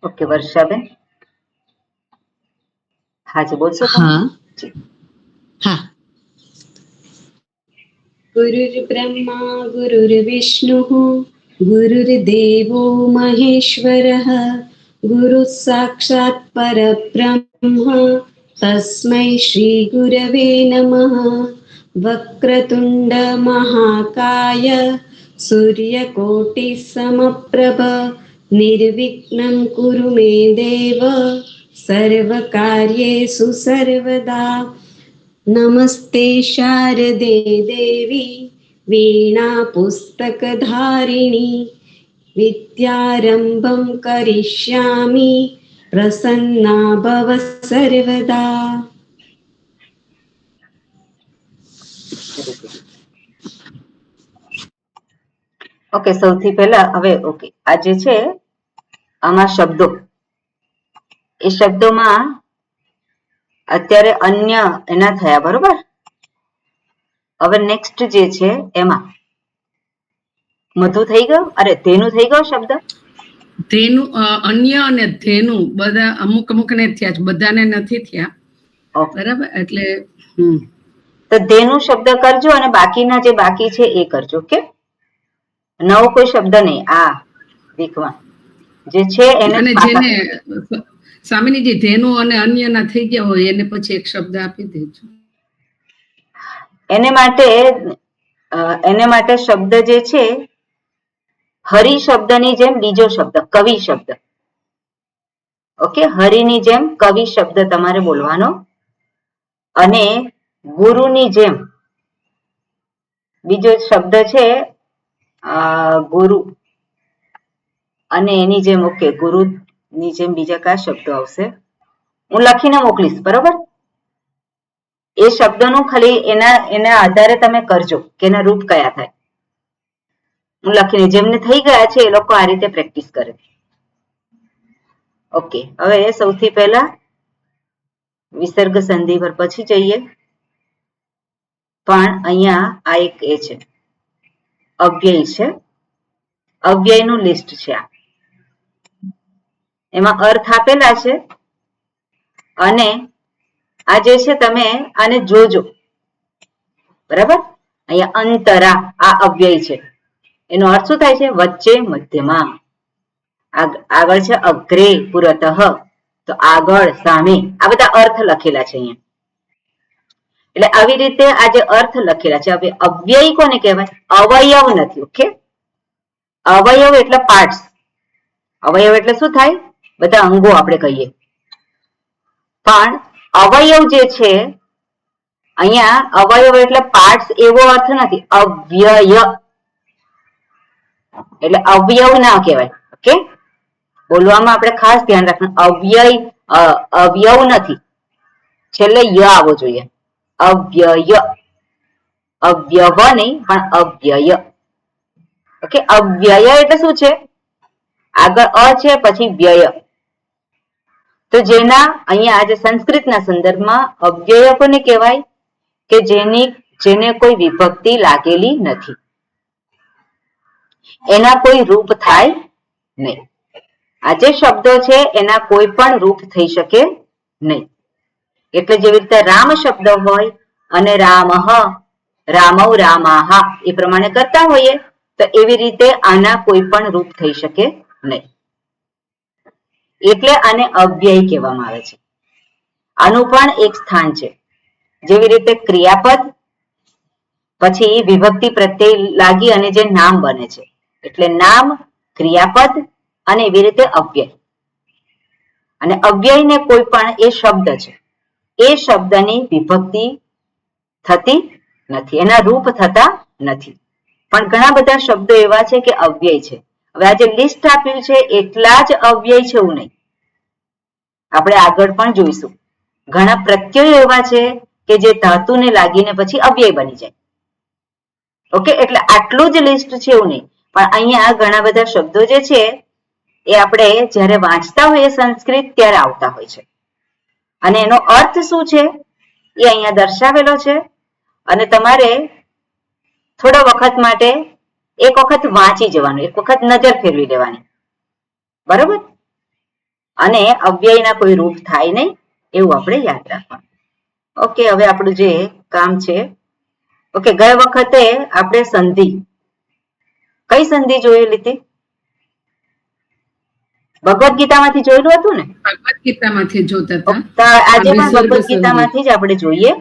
Okay, વર્ષાબેન. હાજી, બોલશો તમે? હા જી. હા. गुरुर्ब्रह्मा गुरुर्विष्णुः गुरुर्देवो महेश्वरः गुरुः साक्षात् परब्रह्म तस्मै श्रीगुरवे नमः। वक्रतुण्ड महाकाय सूर्यकोटिः समप्रभ निर्विघ्नं कुरु मे देव सर्वकार्येषु सर्वदा। नमस्ते शारदे देवी वीणापुस्तकधारिणी विद्यारम्भं करिष्यामि प्रसन्ना भव सर्वदा। ઓકે, સૌથી પહેલા હવે ઓકે, આ જે છે આમાં શબ્દો, એ શબ્દોમાં અત્યારે અન્ય એના થયા, બરોબર? હવે નેક્સ્ટ જે છે એમાં મધુ થઈ ગયો, અરે ધેનું થઈ ગયો શબ્દ. તેનું અન્ય અને ધેનું બધા અમુક ને થયા છે, બધાને નથી થયા. બરાબર, એટલે તો ધેનું શબ્દ કરજો અને બાકીના જે બાકી છે એ કરજો. ઓકે, નવો કોઈ શબ્દ નહીં આ વીકમાં જે છે એને. જેને સ્વામિનીજી ધેનું અને અન્યના થઈ ગયા હોય એને પછી એક શબ્દ આપી દેજો. એને માટે શબ્દ જે છે હરિ શબ્દની જેમ બીજો શબ્દ કવિ શબ્દ. ઓકે, હરિની જેમ કવિ શબ્દ તમારે બોલવાનો અને ગુરુની જેમ બીજો શબ્દ છે ગુરુ અને એની જેમ. ઓકે, ગુરુ ની જેમ બીજા કયા શબ્દો આવશે હું લખીને મોકલીશ, બરોબર? એ શબ્દોનું ખાલી એના આધારે તમે કરજો કે એના રૂપ કયા થાય. હું લખીને, જેમને થઈ ગયા છે એ લોકો આ રીતે પ્રેક્ટિસ કરે. ઓકે, હવે સૌથી પહેલા વિસર્ગ સંધિ પર પછી જઈએ, પણ અહીંયા આ એક એ છે અવ્યય છે, અવ્યયનું લિસ્ટ છે આ. એમાં અર્થ આપેલા છે અને આ જે છે તમે આને જોજો, બરાબર? અહીંયા અંતરા આ અવ્યય છે, એનો અર્થ શું થાય છે? વચ્ચે, મધ્યમાં. આગળ છે અગ્રે, પુરતઃ, તો આગળ, સામે. આ બધા અર્થ લખેલા છે અહીંયા. એટલે આવી રીતે આ જે અર્થ લખેલા છે, હવે અવ્યય કોને કહેવાય? અવયવ નથી. ઓકે, અવયવ એટલે પાર્ટ્સ. અવયવ એટલે શું થાય? બધા અંગો આપણે કહીએ. પણ અવયવ જે છે અહીંયા, અવયવ એટલે પાર્ટ્સ એવો અર્થ નથી. અવ્યય એટલે અવયવ ના કહેવાય. ઓકે, બોલવામાં આપણે ખાસ ધ્યાન રાખવાનું. અવયવ નથી, છેલ્લે ય આવવો જોઈએ. અવ્યય, અવ્યવ નહીં પણ અવ્યય. ઓકે, અવ્યય એટલે શું છે? આગળ અ છે પછી વ્યય. તો જેના અહીંયા આજે સંસ્કૃતના સંદર્ભમાં અવ્યય કોને કહેવાય? કે જેને કોઈ વિભક્તિ લાગેલી નથી, એના કોઈ રૂપ થાય નહીં. આ જે શબ્દો છે એના કોઈ પણ રૂપ થઈ શકે નહીં. એટલે જેવી રીતે રામ શબ્દ હોય અને રામઃ, રામૌ, રામાહા એ પ્રમાણે કરતા હોઈએ, તો એવી રીતે આના કોઈ પણ રૂપ થઈ શકે નહીં. એટલે આને અવ્યય કહેવામાં આવે છે. આનું પણ એક સ્થાન છે. જેવી રીતે ક્રિયાપદ પછી વિભક્તિ પ્રત્યય લાગી અને જે નામ બને છે, એટલે નામ, ક્રિયાપદ અને એવી રીતે અવ્યય. અને અવ્યયને કોઈ પણ એ શબ્દ છે, એ શબ્દની વિભક્તિ થતી નથી, એના રૂપ થતા નથી. પણ ઘણા બધા શબ્દો એવા છે કે અવ્યય છે. હવે આ જે લિસ્ટ આપ્યું છે એટલા જ અવ્યય છે એવું નહીં, આપણે આગળ પણ જોઈશું. ઘણા પ્રત્યયો એવા છે કે જે ધાતુને લાગીને પછી અવ્યય બની જાય. ઓકે, એટલે આટલું જ લિસ્ટ છે એવું નહીં. પણ અહીંયા ઘણા બધા શબ્દો જે છે એ આપણે જ્યારે વાંચતા હોઈએ સંસ્કૃત ત્યારે આવતા હોય છે, અને એનો અર્થ શું છે એ અહીંયા દર્શાવેલો છે. અને તમારે થોડા વખત માટે એક વખત વાંચી જવાનું, એક વખત નજર ફેરવી લેવાની, બરોબર? અને અવ્યયના કોઈ રૂપ થાય નહીં એવું આપણે યાદ રાખવાનું. ઓકે, હવે આપણું જે કામ છે, ઓકે, ગયા વખતે આપણે સંધિ, કઈ સંધિ જોયેલી હતી? ભગવદ ગીતામાંથી જોયેલું હતું ને? ભગવદ ગીતામાંથી જોતા હતા. આજે પણ ભગવદ ગીતામાંથી જ આપણે જોઈએ.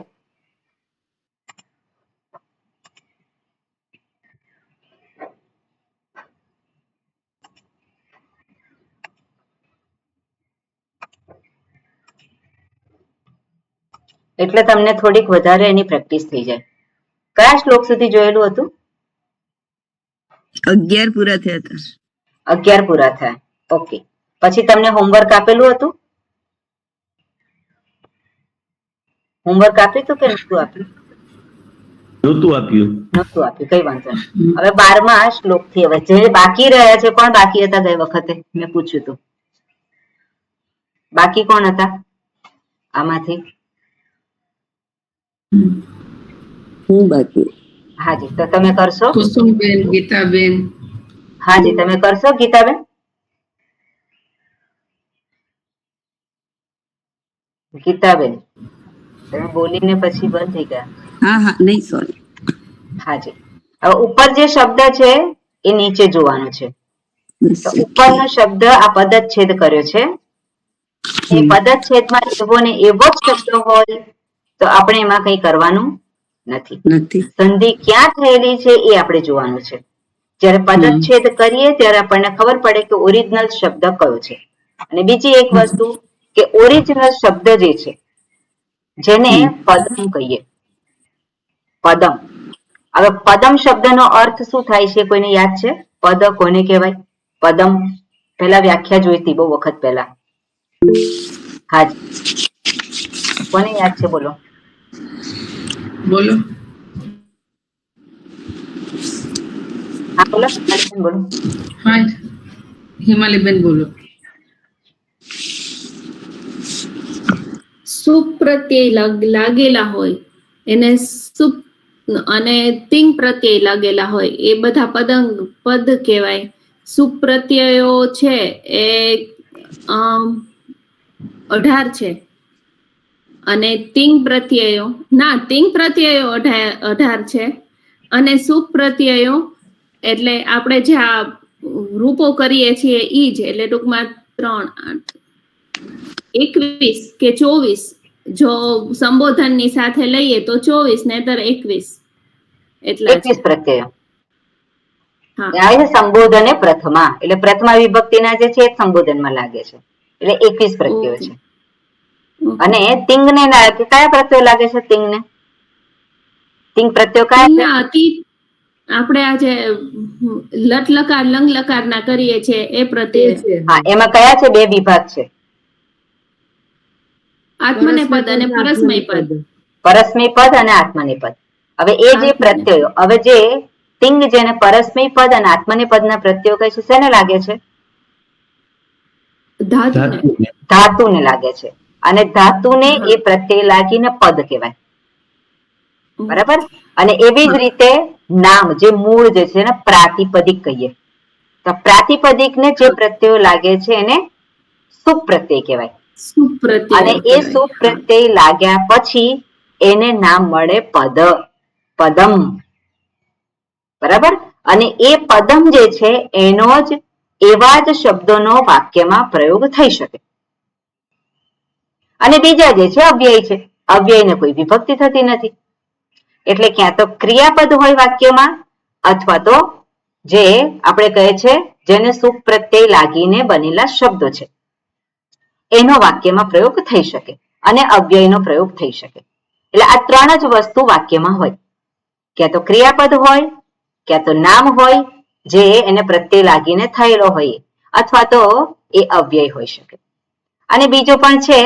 એટલે તમને થોડીક વધારે એની પ્રેક્ટિસ થઈ જાય. કયા શ્લોક સુધી જોયેલું હતું? 11 પૂરા થયા હતા. 11 પૂરા થયા. ઓકે, પછી તમને હોમવર્ક આપેલું હતું? હોમવર્ક આપ્યું હતું કે નતું આપ્યું? નહોતું આપ્યું. નતું આપ્યું, કઈ વાંધો નહીં. હવે 12મા શ્લોક થી હવે જે બાકી રહ્યા છે, કોણ બાકી હતા ગઈ વખતે મેં પૂછ્યું હતું? બાકી કોણ હતા આમાંથી? હું બાકી. હાજી, તો તમે કરશો? કુસુમબેન, ગીતાબેન. હાજી, તમે કરશો ગીતાબેન? ગીતાબેન, તમે બોલીને પછી બંધ થઈ ગયા. હા હા, નહીં સોરી. હાજી, હવે ઉપર જે શબ્દ છે એ નીચે જોવાનો છે. તો ઉપરનો શબ્દ આ પદચ્છેદ કર્યો છે. એ પદચ્છેદમાં એવો ને એવો જ શબ્દ હોય તો આપણે એમાં કઈ કરવાનું નથી. સંધિ ક્યાં થયેલી છે એ આપણે જોવાનું છે. જ્યારે પદચ્છેદ કરીએ ત્યારે આપણને ખબર પડે કે ઓરિજિનલ શબ્દ કયો છે. અને બીજી એક વસ્તુ કે ઓરિજિનલ શબ્દ જે છે જેને પદમ કહીએ, પદમ. હવે પદમ શબ્દનો અર્થ શું થાય છે કોઈને યાદ છે? પદ કોને કહેવાય? પદમ પહેલા વ્યાખ્યા જોઈતી બહુ વખત પહેલા. હાજી, કોને યાદ છે? બોલો બોલો. હા બોલો, બોલો. હા, હિમાલીબેન બોલો. સુપ પ્રત્યય લાગેલા હોય એને સુપ અને તિંગ પ્રત્યય લાગેલા હોય એ બધા પદ કહેવાય. સુપ પ્રત્યયો છે એ 18 છે અને તિંગ પ્રત્યયો 18 છે અને સુપ પ્રત્યયો એટલે આપણે જે આ રૂપો કરીએ છીએ ઈ જ, એટલે ટૂંકમાં 3, 8, 21 કે 24 જો સંબોધનની સાથે લઈએ તો 24 નહીતર 21 એટલા 21 પ્રત્યયો. હા, આવે છે સંબોધન એ પ્રથમા, એટલે પ્રથમા વિભક્તિના જે છે એ સંબોધનમાં લાગે છે, એટલે 21 પ્રત્યયો છે. અને તિંગ ને કયા પ્રત્યયો લાગે છે? તિંગ ને તિંગ પ્રત્યયો કયા છે? આપણે આ જે લટ લકાર લંગ લકાર ના કરીએ છીએ એ પ્રત્યય. હા, એમાં કયા છે? 2 વિભાગ છે, આત્મનેપદ અને પરસ્મયપદ. પરસ્મયપદ અને આત્મનેપદ. હવે એ જે પ્રત્યયો, હવે જે તિંગ જેને પરસ્મયપદ અને આત્મનેપદના પ્રત્યયો કહે છે, શેને લાગે છે? ધાતુને લાગે છે. અને ધાતુને એ પ્રત્યય લાગીને પદ કહેવાય. બરાબર? અને એવી જ રીતે નામ જે મૂળ જે છે ને પ્રાતિપદિક કહીએ, તો પ્રાતિપદિકને જે પ્રત્યયો લાગે છે એને સુપ પ્રત્યય કહેવાય. અને એ સુપ પ્રત્યય લાગ્યા પછી એને નામ મળે પદ, પદમ. બરાબર? અને એ પદમ જે છે એનો જ એવા જ શબ્દોનો વાક્યમાં પ્રયોગ થઈ શકે. અને બીજા જે છે અવ્યય છે, અવ્યયને કોઈ વિભક્તિ થતી નથી, એટલે ક્યાં તો ક્રિયાપદ હોય વાક્યમાં અથવા તો જે આપણે કહે છે જેને સુપ પ્રત્યય લાગીને બનેલા શબ્દો છે એનો વાક્યમાં પ્રયોગ થઈ શકે અને અવ્યયનો પ્રયોગ થઈ શકે. એટલે આ 3 જ વસ્તુ વાક્યમાં હોય, ક્યાં તો ક્રિયાપદ હોય, ક્યાં તો નામ હોય જે એને પ્રત્યય લાગીને થયેલો હોય, અથવા તો એ અવ્યય હોઈ શકે. અને બીજો પણ છે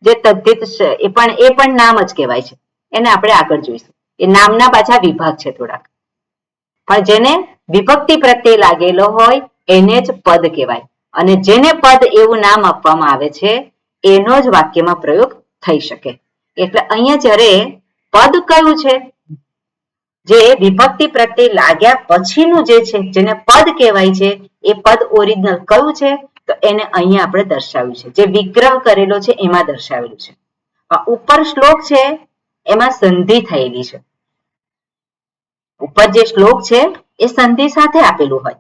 જે તદ્ધિત છે, એ પણ નામ જ કહેવાય છે, એને આપણે આગળ જોઈશું. એ નામના પાછા વિભાગ છે થોડાક, પણ જેને વિભક્તિ પ્રત્યય લાગેલો હોય એને જ પદ કહેવાય. અને જેને પદ એવું નામ આપવામાં આવે છે એનો જ વાક્યમાં પ્રયોગ થઈ શકે. એટલે અહીંયા જ્યારે પદ કયું છે? જે વિભક્તિ પ્રત્યય લાગ્યા પછીનું જે છે જેને પદ કહેવાય છે, એ પદ ઓરિજિનલ કયું છે? તો એને અહીંયા આપણે દર્શાવ્યું છે, જે વિગ્રહ કરેલો છે એમાં દર્શાવેલું છે. ઉપર શ્લોક છે એમાં સંધિ થયેલી છે. ઉપર જે શ્લોક છે એ સંધિ સાથે આપેલું હોય,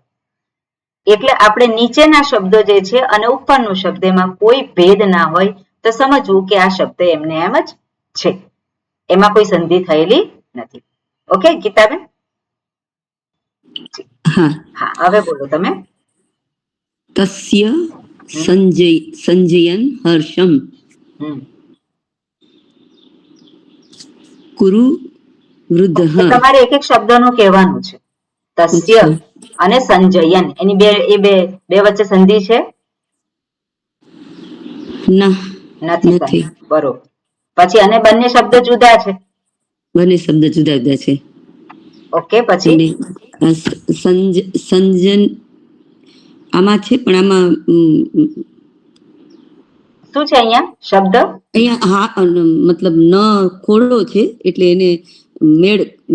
એટલે આપણે નીચેના શબ્દો જે છે અને ઉપરનો શબ્દ એમાં કોઈ ભેદ ના હોય તો સમજવું કે આ શબ્દ એમને એમ જ છે, એમાં કોઈ સંધિ થયેલી નથી. ઓકે ગીતાબેન? હા. હા, હવે બોલો તમે. તસ્ય સંજયન હર્ષમ કુરુ વૃદ્ધ. તમારે એક એક શબ્દનું કહેવાનું છે. તસ્ય અને સંજયન, એની બે વચ્ચે સંધિ છે? નથી સંધિ. બરોબર. પછી અને બંને શબ્દ જુદા છે. બંને શબ્દ જુદા જુદા છે. ઓકે. પછી સંજન આમાં છે, પણ આમાં શું છે અહીંયા શબ્દ? અહીંયા હા મતલબ ન ખોડો છે એટલે એને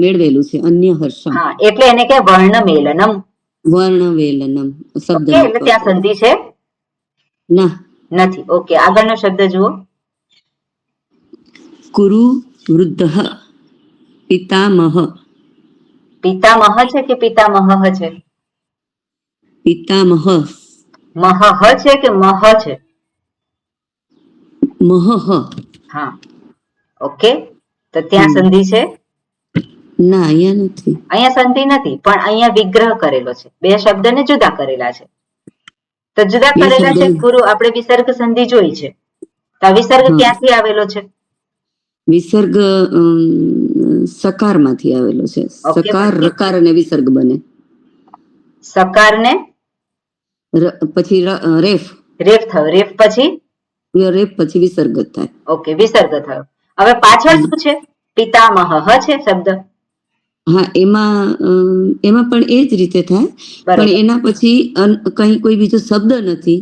મેળવેલું છે અન્ય હર્ષમ. હા, એટલે એને કે વર્ણ મેલનમ. વર્ણવેલનમ શબ્દ. એટલે ત્યાં સંધિ છે? ના, નથી. ઓકે, આગળનો શબ્દ જુઓ. કુરુ વૃદ્ધ પિતામહ. પિતામહ છે કે પિતામહ છે? પિતામહ. મહ છે કે મહ છે? મહ. હા. ઓકે, તો ત્યાં સંધિ છે? ના, અહીંયા નથી. અહીંયા સંધિ નથી, પણ અહીંયા વિગ્રહ કરેલો છે. બે શબ્દને જુદા કરેલા છે. તો જુદા કરેલા છે ગુરુ, આપણે વિસર્ગ સંધિ જોઈ છે. તો આ વિસર્ગ ક્યાંથી આવેલો છે? વિસર્ગ સકાર માંથી આવેલો છે. સકાર રકાર અને વિસર્ગ બને. સકાર ને પછી રેફ. રેફ થયો. રેફ પછી રેફ પછી વિસર્ગ થાય. ઓકે, વિસર્ગ થયો. હવે પાછળ શું છે? પિતામહ છે શબ્દ. હા, એમાં પણ એ જ રીતે થાય, પણ એના પછી કઈ કોઈ બીજો શબ્દ નથી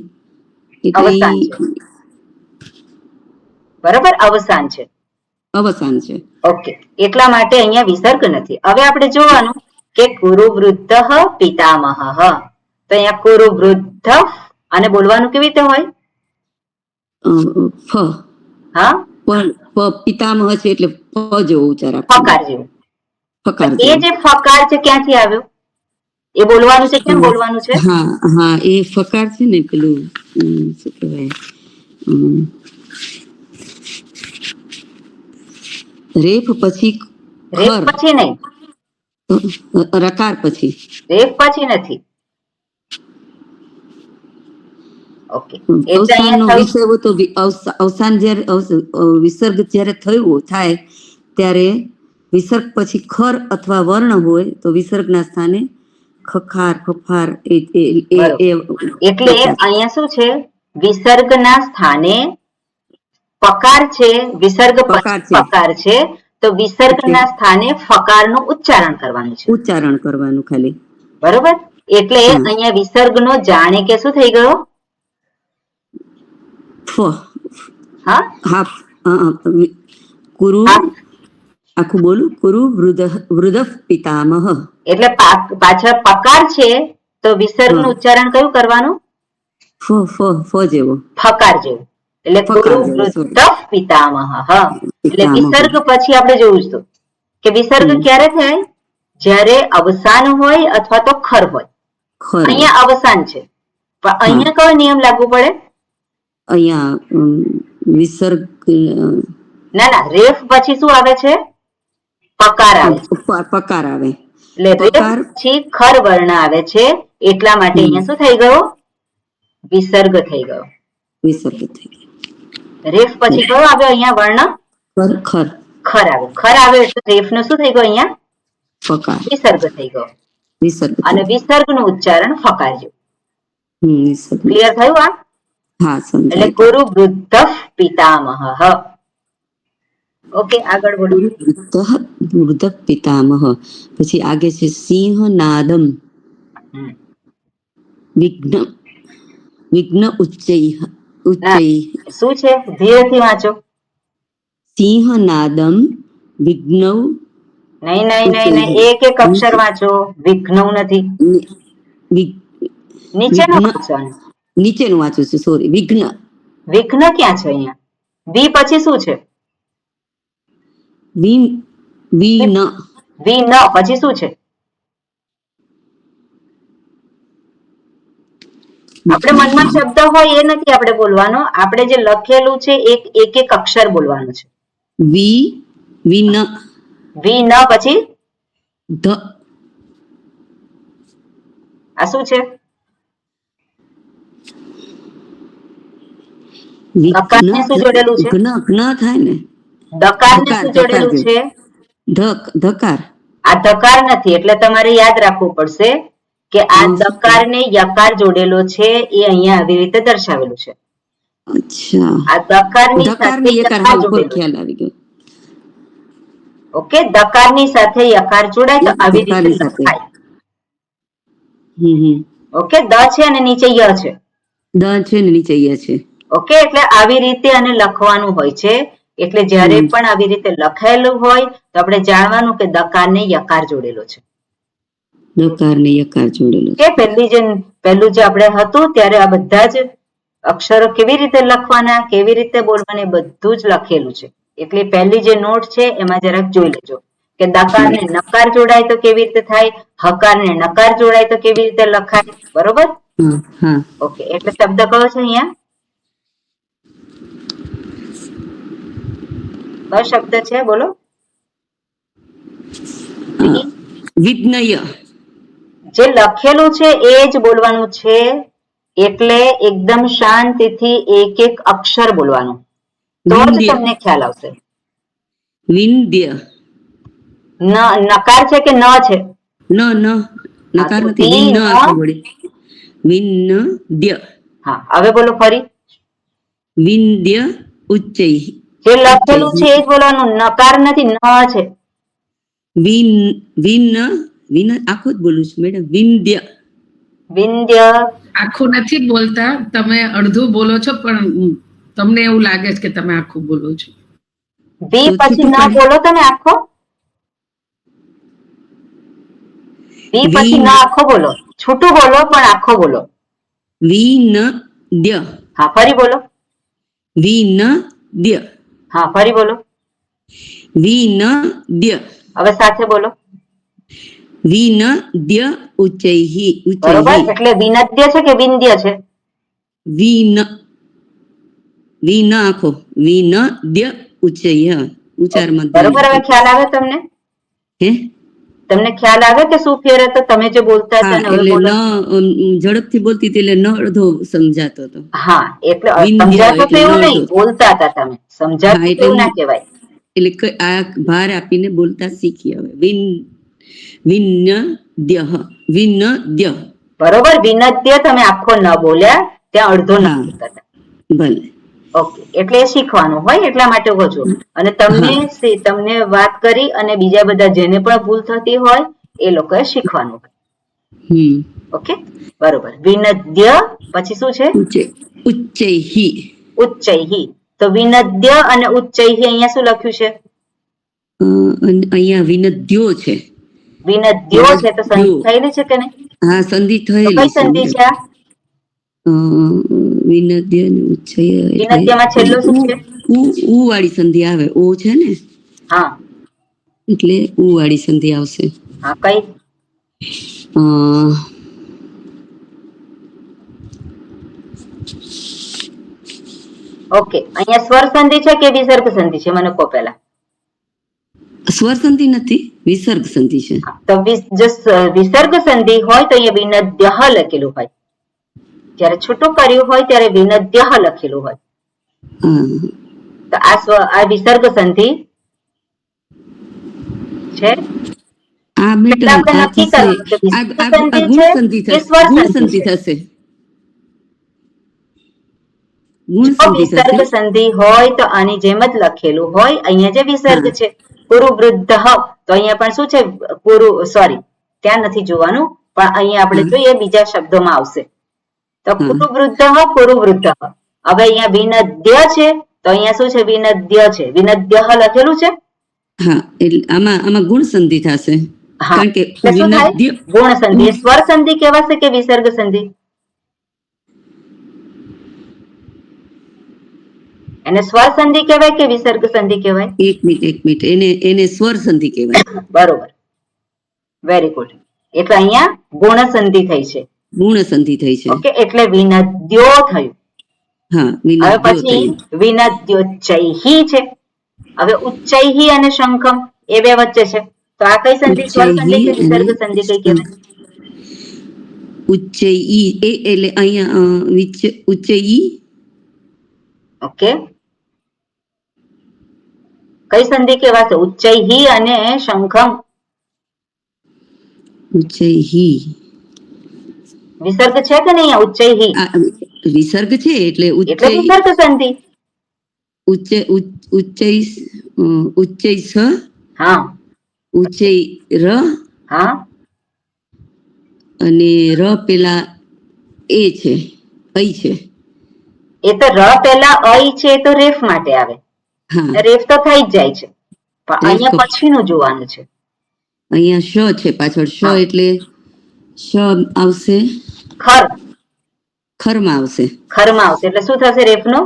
એટલે બરાબર, અવસાન છે. અવસાન છે. ઓકે, એટલા માટે અહીંયા વિસર્ગ નથી. હવે આપણે જોવાનું કે કુરુ વૃદ્ધ પિતામહ. તો અહીંયા કુરુ વૃદ્ધ અને બોલવાનું કેવી રીતે હોય? ફ. હા, પિતામહ છે એટલે ફ જેવો ઉચ્ચાર આપવાનો. ફકાર જેવું. ફકાર એ જે ફકાર છે ક્યાંથી આવ્યો? એ બોલવાનું છે, કેમ બોલવાનું છે? હા હા, એ ફકાર છે ને પેલું શું કહેવાય, રેફ પછી રેફ પછી નહીં, રકાર પછી. રેફ પછી નથી. ઓકે, અવસાનનો વિષય હોય તો અવસાન જ્યારે વિસર્ગ જ્યારે થાય ત્યારે વિસર્ગ પછી ખર અથવા વર્ણ હોય તો વિસર્ગના સ્થાને ખખાર ખફાર એટલે અહીંયા શું છે? વિસર્ગના સ્થાને પકાર છે, વિસર્ગ પછી પકાર છે, તો વિસર્ગના સ્થાને ફકારનું ઉચ્ચારણ કરવાનું છે. ઉચ્ચારણ કરવાનું ખાલી. બરોબર, એટલે અહીંયા વિસર્ગનો જાણે કે શું થઈ ગયો? કુરુ, આખું બોલું, કુરુ વૃદ્ધ પિતામહ. એટલે પાછળ પકાર છે તો વિસર્ગનું ઉચ્ચારણ કયું કરવાનું? ફ જેવો, ફકાર જેવું. એટલે કુરુ વૃદ્ધ પિતામહ. એટલે વિસર્ગ પછી આપણે જોયું હતું કે વિસર્ગ ક્યારે થાય? જ્યારે અવસાન હોય અથવા તો ખર હોય. અહીંયા અવસાન છે, પણ અહીંયા કયો નિયમ લાગુ પડે? અહીંયા વિસર્ગ ના, રેફ પછી શું આવે છે? પકાર આવે છે. પકાર આવે. એટલે રેફ પછી ખર વર્ણ આવે છે, એટલા માટે અહીંયા શું થઈ ગયો? વિસર્ગ થઈ ગયો. વિસર્ગ થઈ ગયો. રેફ પછી કયો આવ્યો અહીંયા વર્ણ? ખર. ખર આવ્યો. ખર આવ્યો એટલે રેફ નો શું થઈ ગયો અહીંયા? ફકાર. વિસર્ગ થઈ ગયો. વિસર્ગ. અને વિસર્ગનું ઉચ્ચારણ ફકાર જેવું. ક્લિયર થયું આ? હા, સમજાય. એટલે કુરુ વૃદ્ધ પિતામહ. ઓકે, આગળ બોલો. વૃદ્ધ પિતામહ. પછી આગે છે સિંહ નાદમ. વિઘ્ન ઉચ્ચૈ. શું છે? ધીરેથી વાંચો. સિંહ નાદમ વિઘ્નવ. નહીં, એક એક અક્ષર વાંચો. વિઘ્નવ નથી, નીચેનું વાંચવાનું. નીચેનું વાંચું છું, સોરી. વિઘ્ન. વિઘ્ન ક્યાં છે અહીંયા? વી પછી શું છે? વિન. વી ન પછી શું છે? આપણે મનમાં શબ્દ હોય એ નથી આપણે બોલવાનો, આપણે જે લખેલું છે એક એક અક્ષર બોલવાનું છે. વિન. વી ન પછી ધ. આ શું છે? દકારને શું જોડેલું છે? જ્ઞ થાય ને. દકારને શું જોડેલું છે? ધકાર. આ ધકાર નથી, એટલે તમારે યાદ રાખવું પડશે કે આ દકારને યકાર જોડેલો છે, એ અહીંયા આવી રીતે દર્શાવેલું છે. અચ્છા. આ દકારની સાથે યકાર જોડેલો ખ્યાલ આવી ગયો. ઓકે, દકારની સાથે યકાર જોડાય તો આવી રીતે લખાય. ઓકે, દ છે અને નીચે ય છે. દ છે ને નીચે ય છે. ઓકે, એટલે આવી રીતે આને લખવાનું હોય છે. એટલે જ્યારે પણ આવી રીતે લખાયેલું હોય તો આપણે જાણવાનું કે દકારને યકાર જોડેલો છે. દકારને યકાર જોડેલો કે પહેલું જે આપણે હતું ત્યારે આ બધા જ અક્ષરો કેવી રીતે લખવાના, કેવી રીતે બોલવાના, બધું જ લખેલું છે. એટલે પહેલી જે નોટ છે એમાં જરાક જોઈ લેજો કે દકારને નકાર જોડાય તો કેવી રીતે થાય, હકારને નકાર જોડાય તો કેવી રીતે લખાય. બરોબર? ઓકે, એટલે શબ્દ કયો છે અહીંયા? કયો શબ્દ છે બોલો? વિઘ્નય. જે લખેલું છે એ જ બોલવાનું છે, એટલે એકદમ શાંતિથી એક એક અક્ષર બોલવાનું, તો જ તમને ખ્યાલ આવશે. વિંધ્ય. નકાર છે કે ન છે? નકાર નથી. વિન આખું વળી. વિન્દ્ય. હા, હવે બોલો ફરી. વિંધ્ય ઉચ્ચૈ. જે લખેલું છે એ જ બોલવાનું, નકાર નથી, ન છે. વિન આખું જ બોલું છું મેડમ. વિંધ્ય. આખું નથી બોલતા, તમે અડધું બોલો છો, પણ તમને એવું લાગે છે કે તમે આખું બોલો છો. વી પછી ન બોલો તમે આખો. વી પછી ન આખો બોલો, છૂટું બોલો પણ આખો બોલો. વિનદ્ય. હા, ફરી બોલો. વિનદ્ય. હા, ફરી બોલો. વિનદ્ય. હવે સાથે બોલો. વિનદ્ય ઉચ્ચૈહિ. બરોબર, એટલે વિનદ્ય છે કે વિંધ્ય છે? વિન આખો. વિનદ્ય ઉચ્ચૈહ. ઉચ્ચારમાં બરોબર. હવે ખ્યાલ આવે તમને? તમને ખ્યાલ આવે કે શું ફેર હતો? તમે જે બોલતા હતા ને હવે બોલો. ઝડપથી બોલતી હતી એટલે ન અડધો સમજાતો હતો. હા, એટલે સમજાતો તો એવું નહીં, બોલતા હતા તમે. સમજાતું એવું ના કહેવાય. એટલે આ ભાર આપીને બોલતા શીખી. હવે વિનદ્ય. બરોબર, વિનદ્ય તમે આખો ન બોલ્યા, ત્યાં અડધો ના બોલતા હતા. ભલે. ઓકે, એટલે શીખવાનું હોય એટલા માટે કહો છો. અને તમને વાત કરી અને બીજા બધા જેને પણ ભૂલ થતી હોય એ લોકોએ શીખવાનું. ઓકે, બરોબર. વિનદ્ય પછી શું છે? ઉચ્ચૈહિ. ઉચ્ચૈહિ. તો વિનદ્ય અને ઉચ્ચૈહિ અહીંયા શું લખ્યું છે? અહીંયા વિનદ્યો છે. વિનદ્યો છે તો સંધિ થયેલી છે કે નહીં? હા, સંધિ થયેલી કઈ સંધિ છે? વિનદ્ય અને ઉચ્ચૈ. વિનદ્યમાં છેલ્લું શું છે? ઉ વાળી સંધિ આવે. ઓ છે ને, હા, એટલે ઉ વાળી સંધિ આવશે. હા, કઈ? ઓકે, અહીંયા સ્વર સંધિ છે કે વિસર્ગ સંધિ છે? મને કહો પહેલા. સ્વર સંધિ નથી, વિસર્ગ સંધિ છે. તો વિસર્ગ સંધિ હોય તો અહીંયા વિનદ્યઃ લખેલું હોય, જ્યારે છૂટું કર્યું હોય ત્યારે વિનદ્યઃ લખેલું હોય. તો આ વિસર્ગ સંધિ છે. આપણે નક્કી કરવું કે વિસર્ગ સંધિ છે કે સ્વર સંધિ થશે. વિસર્ગ સંધિ હોય તો આની જેમ જ લખેલું હોય. અહીંયા જે વિસર્ગ છે પુરુ વૃદ્ધ, તો અહીંયા પણ શું છે? ત્યાં નથી જોવાનું, પણ અહીંયા આપણે જોઈએ બીજા શબ્દોમાં આવશે. તો પુરુ વૃદ્ધ. હવે અહીંયા વિનદ્ય છે તો અહીંયા શું છે? વિનદ્ય છે. વિનદ્ય લખેલું છે. હા, એટલે આમાં ગુણ સંધિ થશે. કારણ કે ગુણ સંધિ સ્વર સંધિ કહેવાશે કે વિસર્ગ સંધિ? એને સ્વર સંધિ કહેવાય કે વિસર્ગ સંધિ કહેવાય? એક મિનિટ એને સ્વર સંધિ કહેવાય. બરોબર, વેરી ગુડ. એટલે અહીંયા ગુણ સંધિ થઈ છે. ગુણ સંધિ થઈ છે. ઓકે, એટલે વિનદ્યો થયું. હા, હવે વિનદ્યો પછી થયું. વિનદ્યોચ્ચૈહી છે. હવે ઉચ્ચૈહી અને શંખમ એ બે વચ્ચે છે, તો આ કઈ સંધિ? સ્વર સંધિ કે વિસર્ગ સંધિ કઈ કહેવાય? ઉચ્ચૈ એટલે અહીંયા ઉચ્ચૈ. ઓકે, કઈ સંધિ કહેવાશે? ઉચ્ચૈહી અને શંખમ. ઉચ્ચૈ વિસર્ગ છે કે નહીં? ઉચ્ચૈહી વિસર્ગ છે એટલે એટલે વિસર્ગ સંધિ. ઉચ્ચૈ સ, હા ઉચ્ચૈ ર, હા, અને ર પેલા એ છે, ઐ છે. એ તો ર પેલા અઈ છે, એ તો રેફ માટે આવે. હા, રેફ તો થઈ જ જાય છે, પણ રેફ અહીંયા તો- પછીનું જોવાનું છે. અહીંયા શ છે પાછળ. શ હા. એટલે શ આવશે, ખર, ખરમાં આવશે. ખરમાં આવશે એટલે શું થશે? રેફનો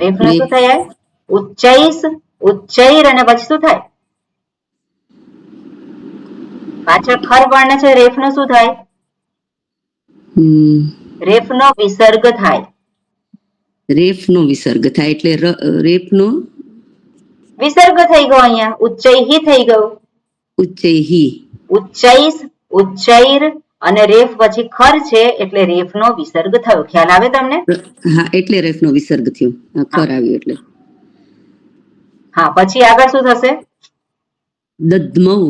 રેફનો શું થાય? ઉચ્ચૈસ, ઉચ્ચૈર, અને પછી શું થાય? પાછળ ખર વર્ણ છે, રેફનો શું થાય? રેફનો વિસર્ગ થાય. રેફનો વિસર્ગ થાય એટલે રેફનો વિસર્ગ થઈ ગયો, અહીંયા ઉચ્ચૈહી થઈ ગયું. ઉચ્ચૈહી. ઉચ્ચૈસ, ઉચ્ચૈર અને રેફ પછી ખર છે એટલે રેફનો વિસર્ગ થયો. ખ્યાલ આવે તમને? હા, એટલે રેફનો વિસર્ગ થયો. હા, ખર આવ્યું એટલે. હા, પછી આગળ શું થશે? દદ્મૌ.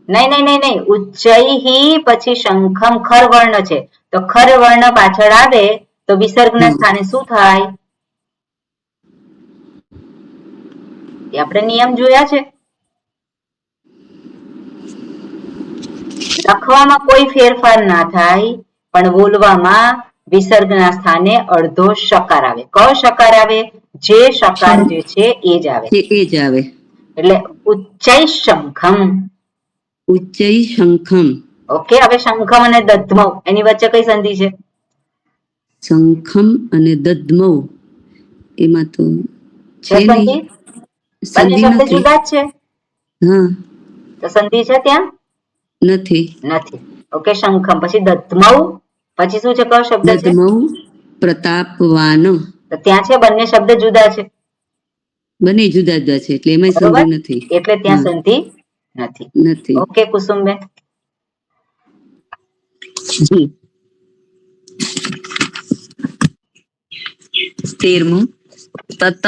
નહીં નહીં નહીં નહીં, ઉચ્ચૈહી પછી શંખમ ખર વર્ણ છે, તો ખર વર્ણ પાછળ આવે તો વિસર્ગના સ્થાને શું થાય? એ આપણે નિયમ જોયા છે. લખવામાં કોઈ ફેરફાર ના થાય, પણ બોલવામાં વિસર્ગના સ્થાને અડધો શકાર આવે. કયો શકાર આવે? જે શકાર જે છે એ જ આવે. એ જ આવે. એટલે ઉચ્ચૈ શંખમ. ઉચ્ચૈ શંખમ. ઓકે, હવે શંખમ અને દધ્મૌ એની વચ્ચે કઈ સંધિ છે? શંખમ અને દદ્મૌ એમાં તો છે છે સંધિ? નહીં. બંને સંધિ શબ્દ નથી. જુદા જ છે, હા, તો સંધિ છે ત્યાં? નથી. નથી. ઓકે, શંખમ પછી દધ્મૌ પછી શું છે? કયો શબ્દ છે? દદ્મૌ પ્રતાપવાન. તો ત્યાં છે, બંને શબ્દ જુદા છે, બંને જુદા જુદા છે એટલે એમાં સંધિ બરોબર? નથી. એટલે ત્યાં હા, સંધિ નથી. નથી. ઓકે કુસુમબેન. જી. 13મું તતઃ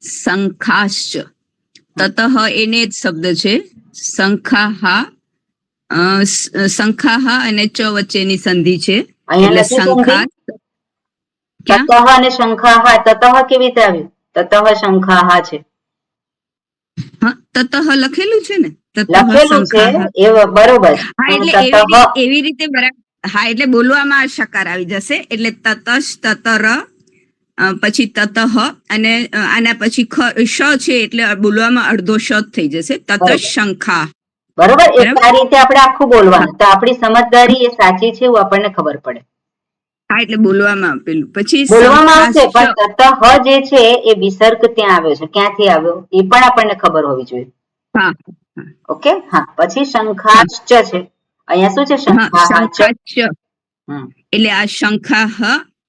શંખાશ્ચ. તતઃ એને જ શબ્દ છે. શંખાહા અને ચ વચ્ચેની સંધિ છે અહીંયા એટલે નથી સંધિ? શંખા. ક્યાં? તતઃ અને શંખાહા. તતઃ કેવી રીતે આવ્યું? તતઃ શંખાહા છે, હા, તતઃ લખેલું છે ને. તતઃ લખેલું છે શંખાહા. એ બરોબર. હા, એટલે એવી રીતે બરાબર. હા, એટલે બોલવામાં શકાર આવી જશે એટલે તતશ તતર, પછી તતઃ અને આના પછી શ છે એટલે બોલવામાં અડધો શ થઈ જશે. તતશ શંખા. બરોબર. એ બરાબર. આ રીતે આપણે આખું બોલવાનું, તો આપણી સમજદારી એ સાચી છે એવું આપણને ખબર પડે. હા, એટલે બોલવામાં પેલું પછી બોલવામાં આવશે, શંખાશ્ચ. પણ તતઃ જે છે એ વિસર્ગ ત્યાં આવ્યો છે, ક્યાંથી આવ્યો એ પણ આપણને ખબર હોવી જોઈએ. હા, ઓકે, હા. પછી શંખાશ્ચ છે, અહીંયા શું છે? હા, શંખાશ્ચ. શંખાશ્ચ હમ. એટલે આ શંખાહ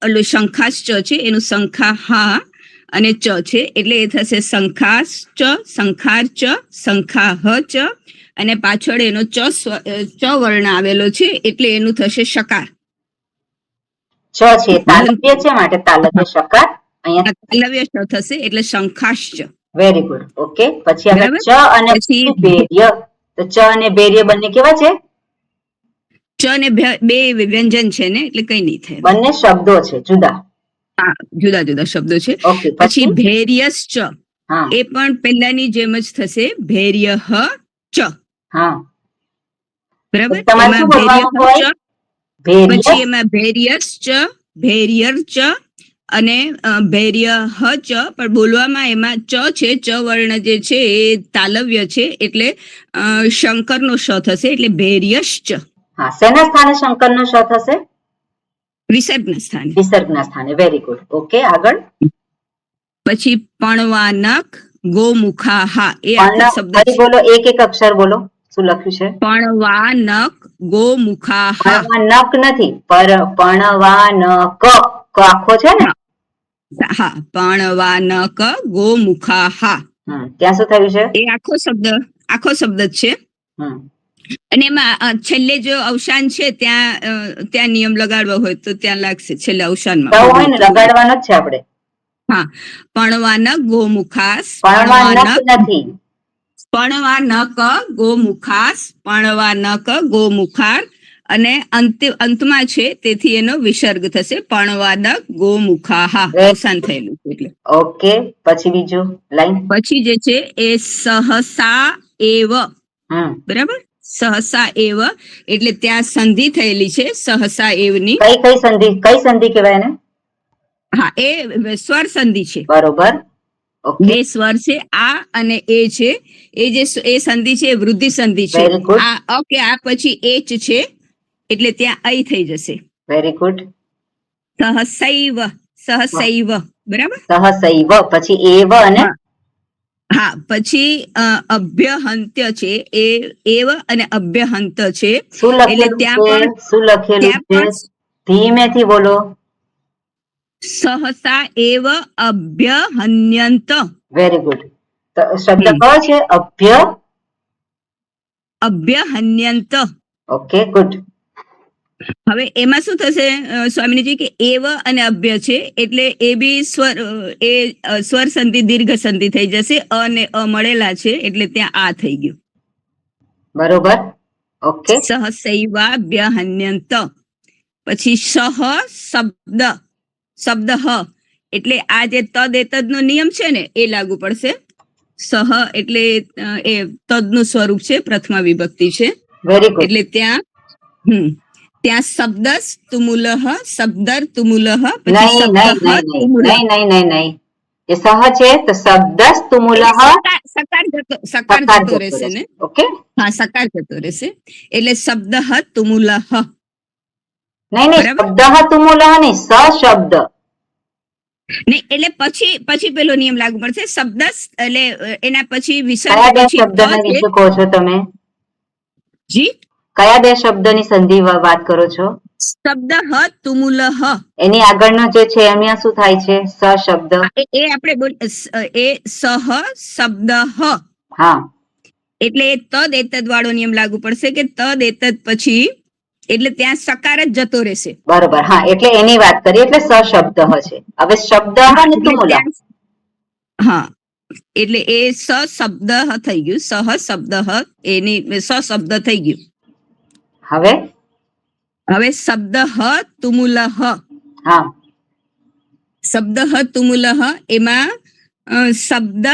એટલે શંખાશ્ચ છે એનું શંખાહા અને ચ છે એટલે એ થશે શંખાશ્ચ, શંખાર્ચ, શંખાહ ચ અને પાછળ એનો ચ વર્ણ આવેલો છે એટલે એનું થશે શકાર. ચ છે તાલવ્ય છે, માટે તાલવ્ય શકાર. અહીંયા તાલવ્ય શ થશે એટલે શંખાશ્ચ. Very good. ઓકે, પછી આગળ બરાબર. ચ અને પછી ભેર્ય. તો ચ અને ભેર્ય બંને કેવા છે? ચ ને બે વ્યંજન છે ને એટલે કઈ નહીં થાય. બંને શબ્દો છે જુદા. હા, જુદા જુદા શબ્દો છે. ઓકે, પછી ભેર્યશ્ચ હા એ પણ પહેલાની જેમ જ થશે. ભેર્ય ચ. હા, બરાબર. તમારે એમાં શું ભેર્ય બોલવાનું હોય? ચ, ભેર્ય. પછી એમાં ભેર્યશ્ચ, ભેર્યર્ચ અને ભેર્ય ચ, પણ બોલવામાં એમાં ચ છે. ચ વર્ણ જે છે એ તાલવ્ય છે એટલે શંકરનો શ થશે એટલે ભેર્યશ્ચ. હા, શેના સ્થાને શંકરનો શ થશે? વિસર્ગના સ્થાને. વિસર્ગના સ્થાને. Very good. ઓકે, આગળ. પછી પણવાનક ગોમુખાહા એ આખો શબ્દ ફરી છે. બોલો, એક એક અક્ષર બોલો. શું લખ્યું છે? પણવાનક ગોમુખાહા. પણવાનક નથી, પણવાનક. ક આખો છે ને? હા, પણવાનક ગોમુખાહા. ત્યાં શું થયું છે? એ આખો શબ્દ જ છે. હમ. અને એમાં છેલ્લે જો અવસાન છે ત્યાં નિયમ લગાડવો હોય તો ત્યાં લાગશે છેલ્લે અવસાનમાં. હોય ને, લગાડવાનો જ છે આપણે. હા, પણવાનક ગોમુખાસ. પણવાનક નથી. પણવાનક ગોમુખાસ, પણવાનક ગોમુખાર, અને અંતમાં છે તેથી એનો વિસર્ગ થશે પણવાનક ગોમુખાહા. અવસાન થયેલું છે એટલે. ઓકે, પછી બીજું લાઈન. પછી જે છે એ સહસા એવ. બરાબર, સહસા એવ એટલે ત્યાં સંધિ થયેલી છે સહસા એવની. કઈ સંધિ કહેવાય ને? હા, એ સ્વર સંધિ છે. બરોબર. બે સ્વર છે, આ અને એ છે. એ જે એ સંધિ છે એ વૃદ્ધિ સંધિ છે. Very good. આ ઓકે, આ પછી એચ છે એટલે ત્યાં અઈ થઈ જશે. Very good. સહસૈવ. બરાબર. સહસૈવ પછી એવ અને હા, પછી અભ્યહંત્ય છે. એ એવ અને અભ્યહંત છે. શું એટલે ત્યાં લખેલું છે? ધીમેથી બોલો. સહસા એવ અભ્યહન્યંત. Very good. શબ્દ કયો છે? અભ્યહન્યંત. Okay, good. હવે એમાં શું થશે સ્વામીજી કે એવ અને અભ્ય છે એટલે એ બી સ્વર સંધિ દીર્ઘ સંધિ થઈ જશે. અને અ મળેલા છે એટલે ત્યાં આ થઈ ગયું. બરોબર. ઓકે. સહસૈવાભ્યહન્યંત. પછી શબ્દ એટલે આ જે તદ એતદ નો નિયમ છે ને એ લાગુ પડશે. સહ એટલે એ તદ નું સ્વરૂપ છે, પ્રથમા વિભક્તિ છે. Very good. એટલે ત્યાં શબ્દસ તુમુલહ, શબ્દર તુમુલહ, પછી નહીં. એ સહ છે તો શબ્દસ તુમુલહ. સકાર જતો રહેશે ને? ઓકે. હા, સકાર જતો રહેશે એટલે શબ્દ તુમુલહ. નહીં, શબ્દ તુમુલહ નહીં, શબ્દ નહીં. એટલે પછી પેલો નિયમ લાગુ પડશે. શબ્દસ એટલે એના પછી વિસર્ગ કયા બે પછી શબ્દના વિશે કહો છો તમે? જી, કયા બે શબ્દની સંધિ વાત કરો છો? શબ્દ તુમુલહ. એની આગળનો જે છે એમાં શું થાય છે? શબ્દ. એ આપણે એ સહ શબ્દ. હા, એટલે તદ એતદ વાળો નિયમ લાગુ પડશે કે તદ એતદ પછી એટલે ત્યાં સકાર જ જતો રહેશે. બરોબર. હા, એટલે એની વાત કરીએ એટલે શબ્દ હશે. હવે શબ્દ અને તુમુલહ. હા, એટલે એ શબ્દ થઈ ગયું. સહ શબ્દ એની શબ્દ થઈ ગયું. હવે શબ્દ તુમુલહ. હા, શબ્દ તુમુલહ એમાં શબ્દ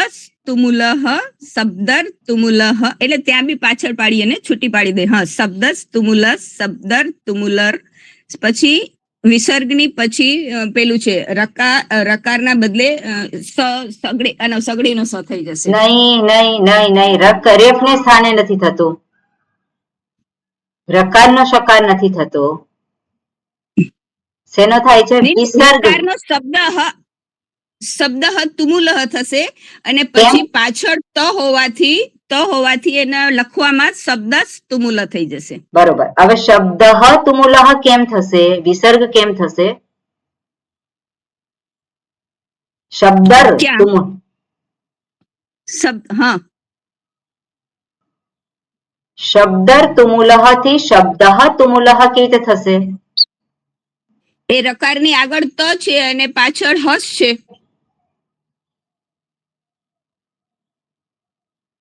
તુમુલહ, શબ્દર તુમુલહ એટલે ત્યાં બી પાછળ પાડીએ ને છૂટી પાડી દે. હા, શબ્દસ તુમુલહ, શબ્દર તુમુલર. પછી વિસર્ગની પછી પેલું છે રકારના બદલે સગડીનો સ થઈ જશે. નહીં. રેફ ને સ્થાને નથી થતું. રકારનો શકાર નથી થતો. શેનો થાય છે? વિસર્ગનો. શબ્દ તુમુલહ થશે અને પછી પાછળ હોવાથી એના લખવામાં શબ્દ તુમુલહ થઈ જશે. બરોબર. હવે શબ્દ તુમુલહ કેમ થશે? વિસર્ગ કેમ થશે? શબ્દર શબ્દર તુમુલહ થી શબ્દ તુમુલહ કેવી રીતે થશે? એ રકારની આગળ ત છે અને પાછળ હસ છે.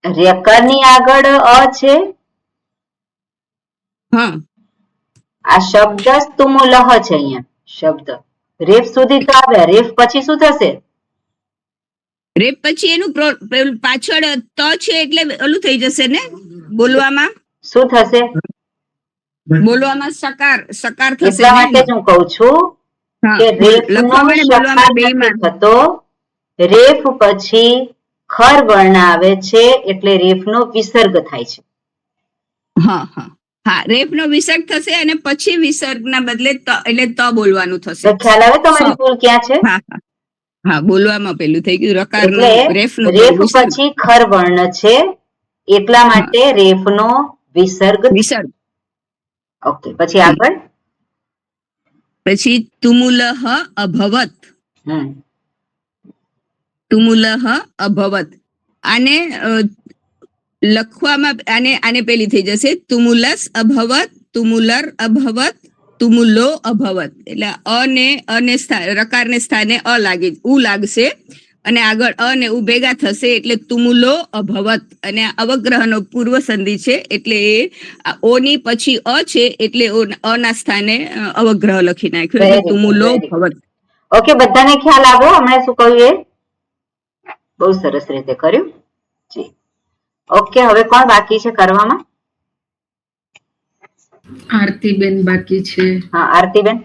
રેકારની આગળ અ છે. હા, આ શબ્દ તુમુલહ છે. અહીંયા શબ્દ રેફ સુધી તો આવે. રેફ પછી શું થશે? રેફ પછી એનું પાછળ ત છે એટલે ઓલું થઈ જશે ને બોલવામાં. શું થશે? બોલવામાં સકાર થશે. એટલા માટે જ હું કહું છું કે રેફનો શકાર નથી થતો. રેફ પછી ખર વર્ણ આવે છે એટલે રેફનો વિસર્ગ થાય છે. હા, હા, રેફનો વિસર્ગ થશે અને પછી વિસર્ગના બદલે એટલે ત બોલવાનું થશે. તો ખ્યાલ આવે તમારી ભૂલ ક્યાં છે? હા હા હા, બોલવામાં પેલું થઈ ગયું. રકારનો એટલે રેફનો રેફ વિસર્ગ. પછી ખર વર્ણ છે એટલા માટે રેફનો વિસર્ગ. ઓકે, પછી આગળ. પછી તુમુલહ અભવત. તુમુલહ અભવત. આને લખવામાં આને પેલી થઈ જશે તુમુલસ અભવત, તુમુલર અભવત, તુમુલો અભવત. એટલે અને રકારને સ્થાને અ લાગે, ઉ લાગશે અને આગળ અ ને ઉ ભેગા થશે એટલે તુમુલો અભવત. અને અવગ્રહનો પૂર્વ સંધિ છે એટલે એ ઓ ની પછી અ છે એટલે અ ના સ્થાને અવગ્રહ લખી નાખ્યો એટલે તુમુલો ભવત. ઓકે, બધાને ખ્યાલ આવ્યો હમણાં શું કહ્યું એ? બહુ સરસ રીતે કર્યું જી. ઓકે, હવે કોણ બાકી છે કરવામાં? આરતીબેન બાકી છે. હા, આરતીબેન.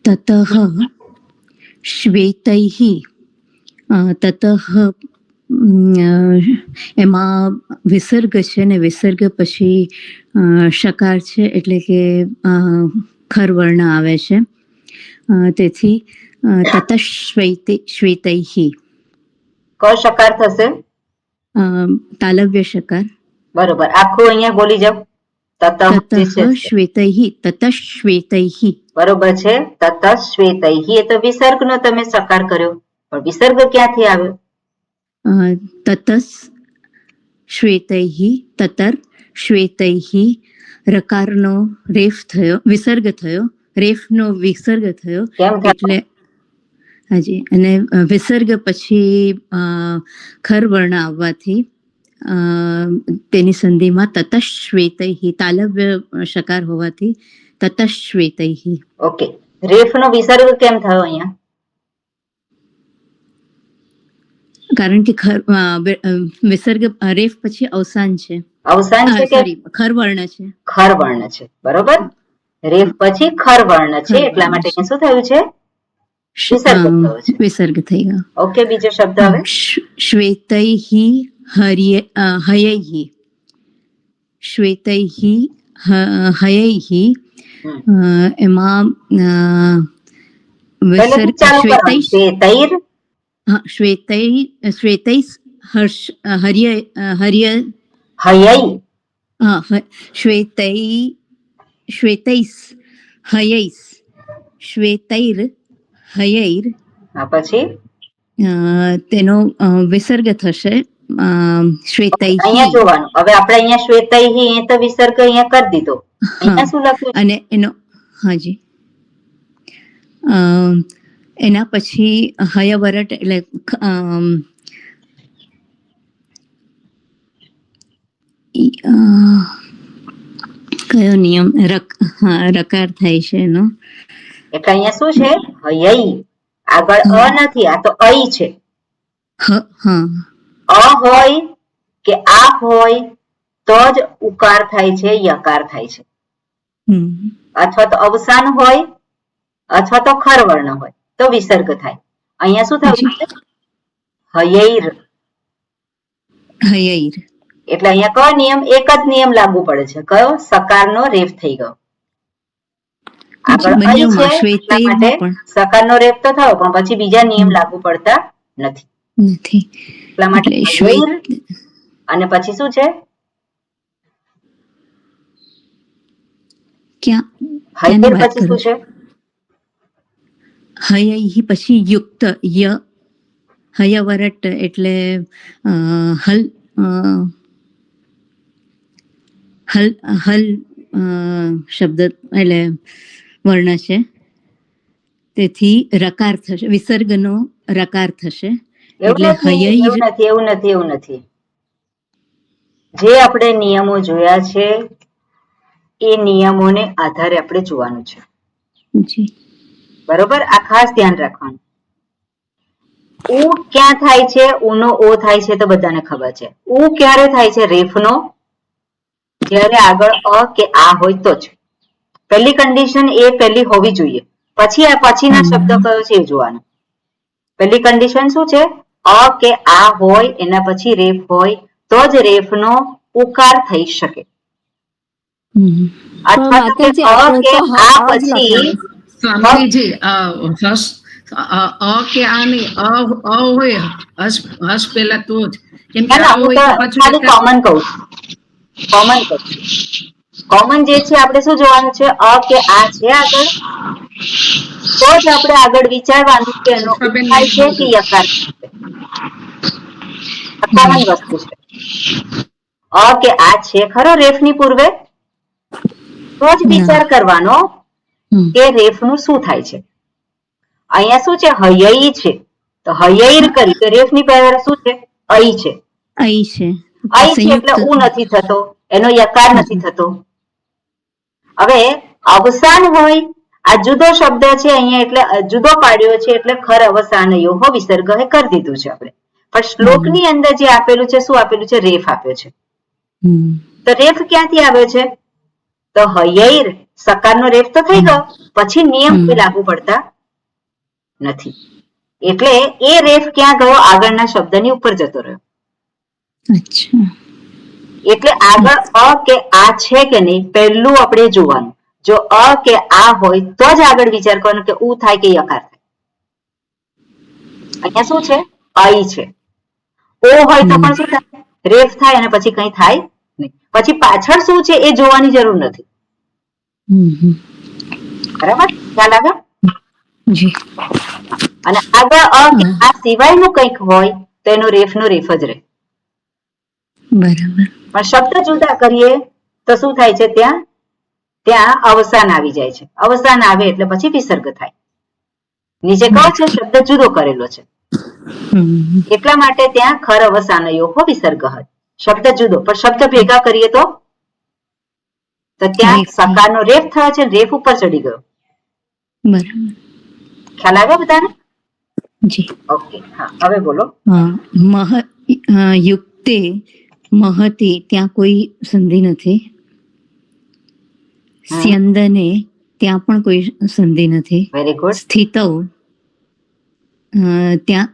તતઃ શ્વેતૈઃ તતઃ એમાં વિસર્ગ છે ને વિસર્ગ પછી શકાર છે એટલે કે ખર વર્ણ આવે છે. તેથી તતઃ શ્વેતૈઃ કયો શકાર થશે? તાલવ્ય શકાર. બરોબર, આખું અહીંયા બોલી જાવ. તતઃ શ્વેતૈઃ તતઃ શ્વેતૈઃ. બરોબર છે. તતઃ શ્વેતૈઃ એ તો વિસર્ગનો તમે સકાર કર્યો, પણ વિસર્ગ ક્યાંથી આવ્યો? તતઃ શ્વેતૈઃ તતર શ્વેતૈઃ રકારનો રેફ થયો, વિસર્ગ થયો, રેફનો વિસર્ગ થયો એટલે હાજી. અને વિસર્ગ પછી ખર વર્ણ આવવાથી તેની સંધિમાં તતઃ શ્વેતૈઃ તાલવ્ય શકાર હોવાથી તતઃ શ્વેતૈઃ. ઓકે, રેફનો વિસર્ગ કેમ થયો અહીંયા? કારણ કે વિસર્ગ રેફ પછી અવસાન છે. અવસાન છે કે ખર વર્ણ છે? ખર વર્ણ છે, બરોબર. રેફ પછી ખર વર્ણ છે એટલા માટે શું થયું છે? વિસર્ગ થઈ ગયો. ઓકે, બીજો શબ્દ હવે. શ્વેતૈઃ હયૈઃ. શ્વેતૈઃ હયૈઃ એમાં વિસર્ગ શ્વેતૈર. શ્વેતૈ હર્ય હર્ય હયૈ. શ્વેતૈસ હયૈસ શ્વેતૈર હયૈર. પછી તેનો વિસર્ગ થશે શ્વેતૈ. અહીંયા જોવાનું. હવે આપણે અહીંયા શ્વેતૈ એ તો વિસર્ગ અહીંયા કરી દીધો. અહીંયા શું લખ્યું? અને એનો હાજી એના પછી હયવરટ એટલે કયો નિયમ રકાર થાય છે એનો? એટલે અહીંયા શું છે? હયૈ. આગળ અ નથી, આ તો ઐ છે. અ હોય કે આ હોય તો જ ઉકાર થાય છે, યકાર થાય છે. અથવા તો અવસાન હોય અથવા તો ખર વર્ણ હોય તો વિસર્ગ થાય. અહીંયા શું થયું? હયૈર. હયૈર. એટલે અહીંયા કયો નિયમ? એક જ નિયમ લાગુ પડે છે. કયો? સકારનો રેફ થઈ ગયો. આગળ ઐ છે એટલા માટે સકારનો રેફ તો થયો પણ પછી બીજા નિયમ લાગુ પડતા નથી. એટલા માટે હયૈર. અને પછી શું છે? હયૈર પછી શું છે? હયૈ પછી યુક્ત ય હયવરટ એટલે હલ હલ હલ શબ્દ એટલે વર્ણ છે. તેથી રકાર થશે, વિસર્ગનો રકાર થશે. એટલે એવું નથી. જે આપણે નિયમો જોયા છે એ નિયમોને આધારે આપણે જોવાનું છે. બરોબર, આ ખાસ ધ્યાન રાખવાનું. ઉ ક્યાં થાય છે? ઉનો ઓ થાય છે તો બધાને ખબર છે. ઉ ક્યારે થાય છે? રેફનો જ્યારે આગળ અ કે આ હોય તો જ. પહેલી કન્ડિશન એ પહેલી હોવી જોઈએ. પછી આ પછીના શબ્દ કયો છે એ જોવાનું. પહેલી કન્ડિશન શું છે? અ કે આ હોય એના પછી રેફ હોય તો જ રેફનો ઉકાર થઈ શકે. હમ. અથવા તો કે અ કે આ પછી સ્વામીજી અ કે આ નહીં અ હોય હસ પેલા તો જ કેમ કે આ હું હોય તો તો પાછું ખાલી કોમન કહું કોમન જે છે આપણે શું જોવાનું છે? અ કે આ છે આગળ, તો જ આપણે આગળ વિચારવાનું કે એનો ઉકાર છે કે યકાર છે. કોમન વસ્તુ છે. અ કે આ છે ખરો રેફની પૂર્વે, તો જ વિચાર કરવાનો કે રેફનું શું થાય છે. અહીંયા શું છે? હયઈ છે, તો હયઈર કરી તો રેફની પહેલા શું છે? અઈ છે. અઈ છે અઈ છે સંયુક્ત. એટલે ઉ નથી થતો, એનો યકાર નથી થતો. હવે અવસાન હોય, આ જુદો શબ્દ છે અહીંયા, એટલે જુદો પાડ્યો છે, એટલે ખર અવસાન યોહો વિસર્ગ કરી દીધું છે આપણે. પણ શ્લોકની અંદર જે આપેલું છે, શું આપેલું છે? રેફ આપ્યો છે. તો રેફ ક્યાંથી આવે છે? તો હયૈર સકારનો રેફ તો થઈ ગયો, પછી નિયમ કોઈ લાગુ પડતા નથી, એટલે એ રેફ ક્યાં ગયો? આગળના શબ્દની ઉપર જતો રહ્યો. અચ્છા. એટલે આગળ અ કે આ છે કે નહીં પહેલું આપણે જોવાનું. જો અ કે આ હોય તો જ આગળ વિચાર કરવાનો કે ઉ થાય કે યકાર થાય. અહીંયા શું છે? અઈ છે. ઓ હોય તો પણ શું થાય? રેફ થાય અને પછી કઈ થાય નહીં. પછી પાછળ શું છે એ જોવાની જરૂર નથી. બરાબર? ખ્યાલ આવ્યો? જી. અને આગળ અ કે આ સિવાયનું કંઈક હોય તો એનો રેફ નો રેફ જ રહે. બરાબર. પણ શબ્દ જુદા કરીએ તો શું થાય છે? ત્યાં અવસાન આવી જાય છે. અવસાન આવે એટલે પછી વિસર્ગ થાય. નીચે કહો છે શબ્દ જુદો કરેલો છે, એટલા માટે ત્યાં ખર અવસાન યોહો વિસર્ગ હોય. શબ્દ જુદો પણ શબ્દ ભેગા કરીએ તો ત્યાં સકારનો રેફ થયો છે, રેફ ઉપર ચડી ગયો. બરાબર. ખ્યાલ આવ્યો બધાને? જી. ઓકે, હા હવે બોલો. યુક્તે મહતી ત્યાં કોઈ સંધિ નથી. સ્યંદને ત્યાં પણ કોઈ સંધિ નથી. Very good. સ્થિતૌ ત્યાં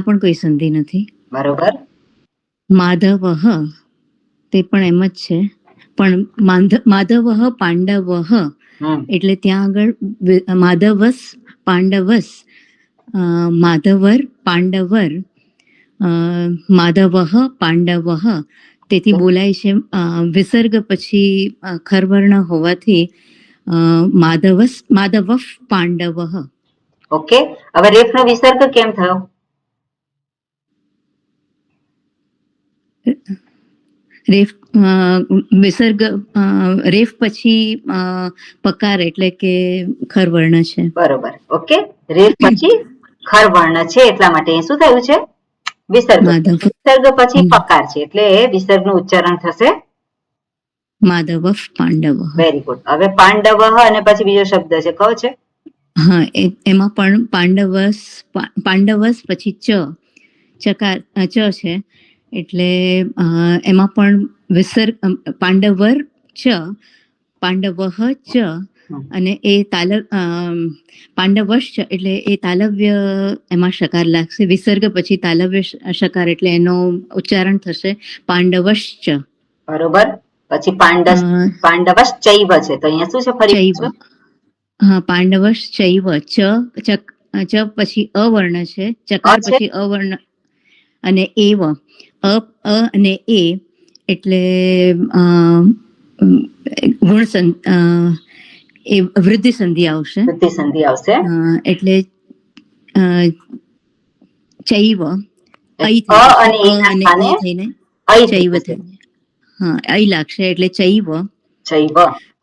પણ કોઈ સંધિ નથી. બરોબર. માધવ તે પણ એમ જ છે, પણ માધવ પાંડવ એટલે ત્યાં આગળ માધવસ પાંડવસ, માધવર પાંડવર, માધવ પાંડવ, તેથી બોલાય છે વિસર્ગ પછી ખરવર્ણ હોવાથી માધવ પાંડવ. ઓકે, હવે રેફ નો વિસર્ગ કેમ થયો? રેફ વિસર્ગ રેફ પછી પકાર એટલે કે ખરવર્ણ છે. બરોબર. ઓકે, રેફ પછી ખરવર્ણ છે એટલા માટે શું થયું છે? વિસર્ગ. વિસર્ગ પછી પકાર છે એટલે વિસર્ગ નું ઉચ્ચારણ થશે માધવ પાંડવ. Very good. હવે પાંડવ અને પછી બીજો શબ્દ છે, કહો છે. હા, એમાં પણ પાંડવસ પછી ચકાર ચ છે, એટલે એમાં પણ વિસર્ગ પાંડવર ચ, પાંડવ ચ, અને એ પાંડવશ એટલે એ તાલવ્ય એમાં શકાર લાગશે. વિસર્ગ પછી તાલવ્ય શકાર એટલે એનો ઉચ્ચારણ થશે પાંડવશ્ચ. બરોબર. પછી પાંડવશ ચૈવ છે, તો અહીંયા શું છે? ફરી હા, પાંડવશ ચૈવ ચ પછી અવર્ણ છે, ચકાર પછી અવર્ણ અને એવ અને એ એટલે ગુણ એ વૃદ્ધિ સંધિ આવશે. વૃદ્ધિ સંધિ આવશે એટલે ચૈવ અને થઈને ચૈવ થઈને હા અઈ લાગશે એટલે ચૈવ.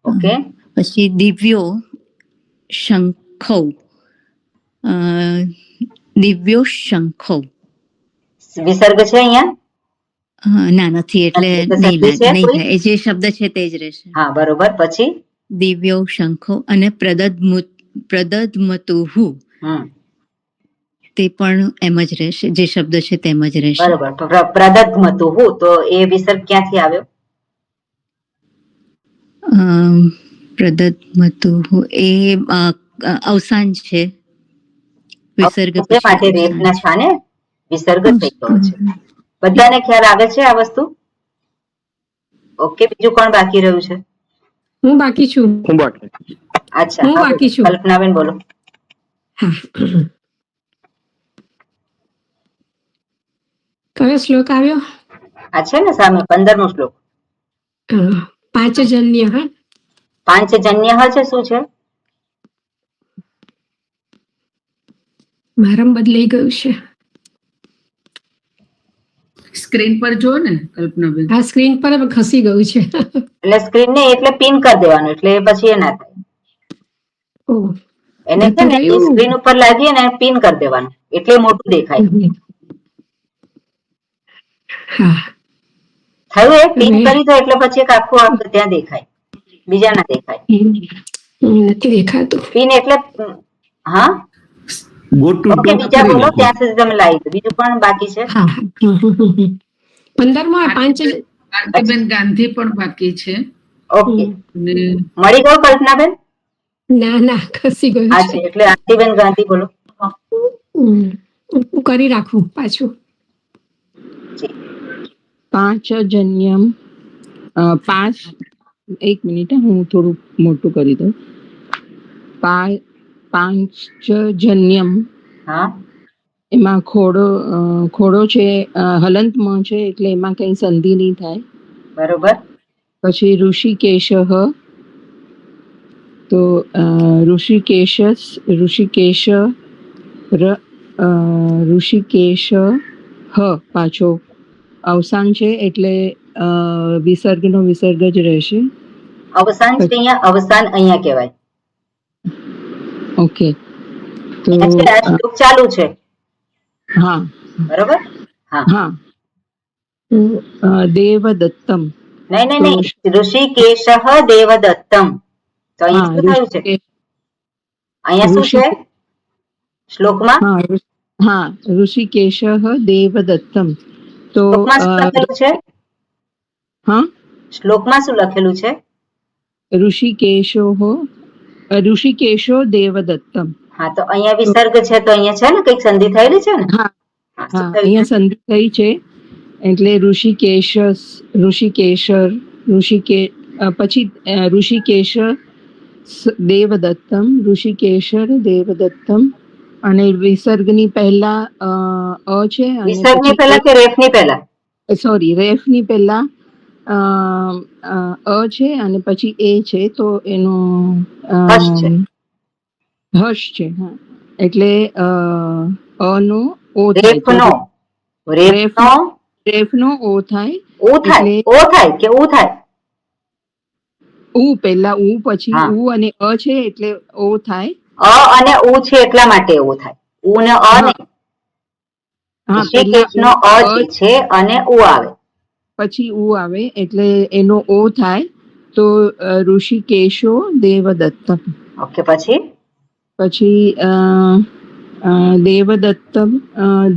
ઓકે. પછી દિવ્યો શંખો, દિવ્યો શંખો વિસર્ગ છે અહીંયા? ના નથી, એટલે નહીં થાય. એ જે શબ્દ છે તે જ રહેશે. હા, બરોબર. પછી દિવ્યો શંખો અને પ્રદધમતુહુ તે પણ એમ જ રહેશે, જે શબ્દ છે તેમ જ રહેશે. બરોબર. પ્રદધમતુહુ, તો એ વિસર્ગ ક્યાંથી આવ્યો? પ્રદધમતુહુ એ અવસાન છે. વિસર્ગ માટે રેફના સ્થાને વિસર્ગ થઈ ગયો છે. બધાને ખ્યાલ આવે છે આ વસ્તુ? ઓકે, બીજું કોણ બાકી રહ્યું છે? હું બાકી છું. અચ્છા, હું હા, બાકી છું. કલ્પનાબેન બોલો. હા. કયો શ્લોક આવ્યો? આ છે ને સામે 15મો શ્લોક. પાંચજન્ય. હા, પાંચજન્ય છે, શું છે? મારામાં બદલાઈ ગયું છે. સ્ક્રીન પર જો ને કલ્પનાબેન. આ સ્ક્રીન પર ખસી ગયું છે. એટલે સ્ક્રીન ને એટલે પિન કરી દેવાનું, એટલે પછી એ ના થાય. ઓહ, એને છે જતું ને રહ્યું. સ્ક્રીન ઉપર લાગીએ ને પિન કરી દેવાનું, એટલે મોટું દેખાય. હા, થયું? એ પિન હવે કરી દો એટલે પછી એક આખું આખું ત્યાં દેખાય, બીજા ના દેખાય. નથી દેખાતું. પિન એટલે હા, ગો ટુ ઓકે, ટોપ બીજા કરી બોલો, નાખો. ત્યાં સુધી તમે લાવી દો. બીજું પણ બાકી છે? હા, 15માં પાંચ. આરતીબેન ગાંધી પણ બાકી છે. ઓકે, અને મળી ગયું કલ્પનાબેન? ના ના, ખસી ગયું હા છે. છે, એટલે આરતીબેન ગાંધી બોલો. હું કરી રાખું પાછું. પાંચજન્યમ. પાંચ, એક મિનિટ, હું થોડું મોટું કરી દઉં. પાંચજન્યમ. હા, એમાં ખોડો છે, હલંતમાં છે, એટલે એમાં કઈ સંધિ નહીં થાય. બરોબર. પછી ઋષિકેશ. તો ઋષિકેશ પાછો અવસાન છે, એટલે વિસર્ગનો વિસર્ગ જ રહેશે. અવસાન છે અહીંયા, અવસાન અહીંયા કહેવાય. ઓકે, તો અહીંયા છે, આ શ્લોક ચાલુ છે. હા, બરોબર. હા, હા. દેવદત્તમ. નહીં, ઋષિકેશ દેવદત્તમ. તો અહીંયા શું થયું છે? અહીંયા શું છે શ્લોકમાં? હા, ઋષિકેશ દેવદત્તમ. તો શ્લોકમાં શું લખેલું છે? હા, શ્લોકમાં શું લખેલું છે? ઋષિકેશો દેવદત્તમ. હા, તો અહીંયા વિસર્ગ છે, તો અહીંયા છે ને કઈક સંધિ થયેલી છે ને? હા, શું થયું અહીંયા છે? સંધિ થઈ છે, એટલે ઋષિકેશ, પછી ઋષિકેશ દેવદત્તમ, ઋષિકેશર દેવદત્તમ. અને વિસર્ગની પહેલા અ છે, અને વિસર્ગની પહેલા કે રેફની પહેલા? સોરી, રેફની પહેલા અ છે, અને પછી એ છે, તો એનો હર્ષ છે. હર્ષ છે. હા, એટલે અનો ઓ થાય, તો રેફનો ઓ થાય. એટલે ઓ થાય કે ઉ થાય? ઉ પહેલા ઉ, પછી હા, ઉ અને અ છે, એટલે ઓ થાય. અ અને ઉ છે એટલા માટે એવું થાય. ઉ ને અ નહીં. હા, પહેલા ઋષિકેશ નો અ જે છે અને ઉ આવે. પછી ઉ આવે, એટલે એનો ઓ થાય, તો ઋષિકેશો દેવદત્તમ. ઓકે, પછી દેવદત્તમ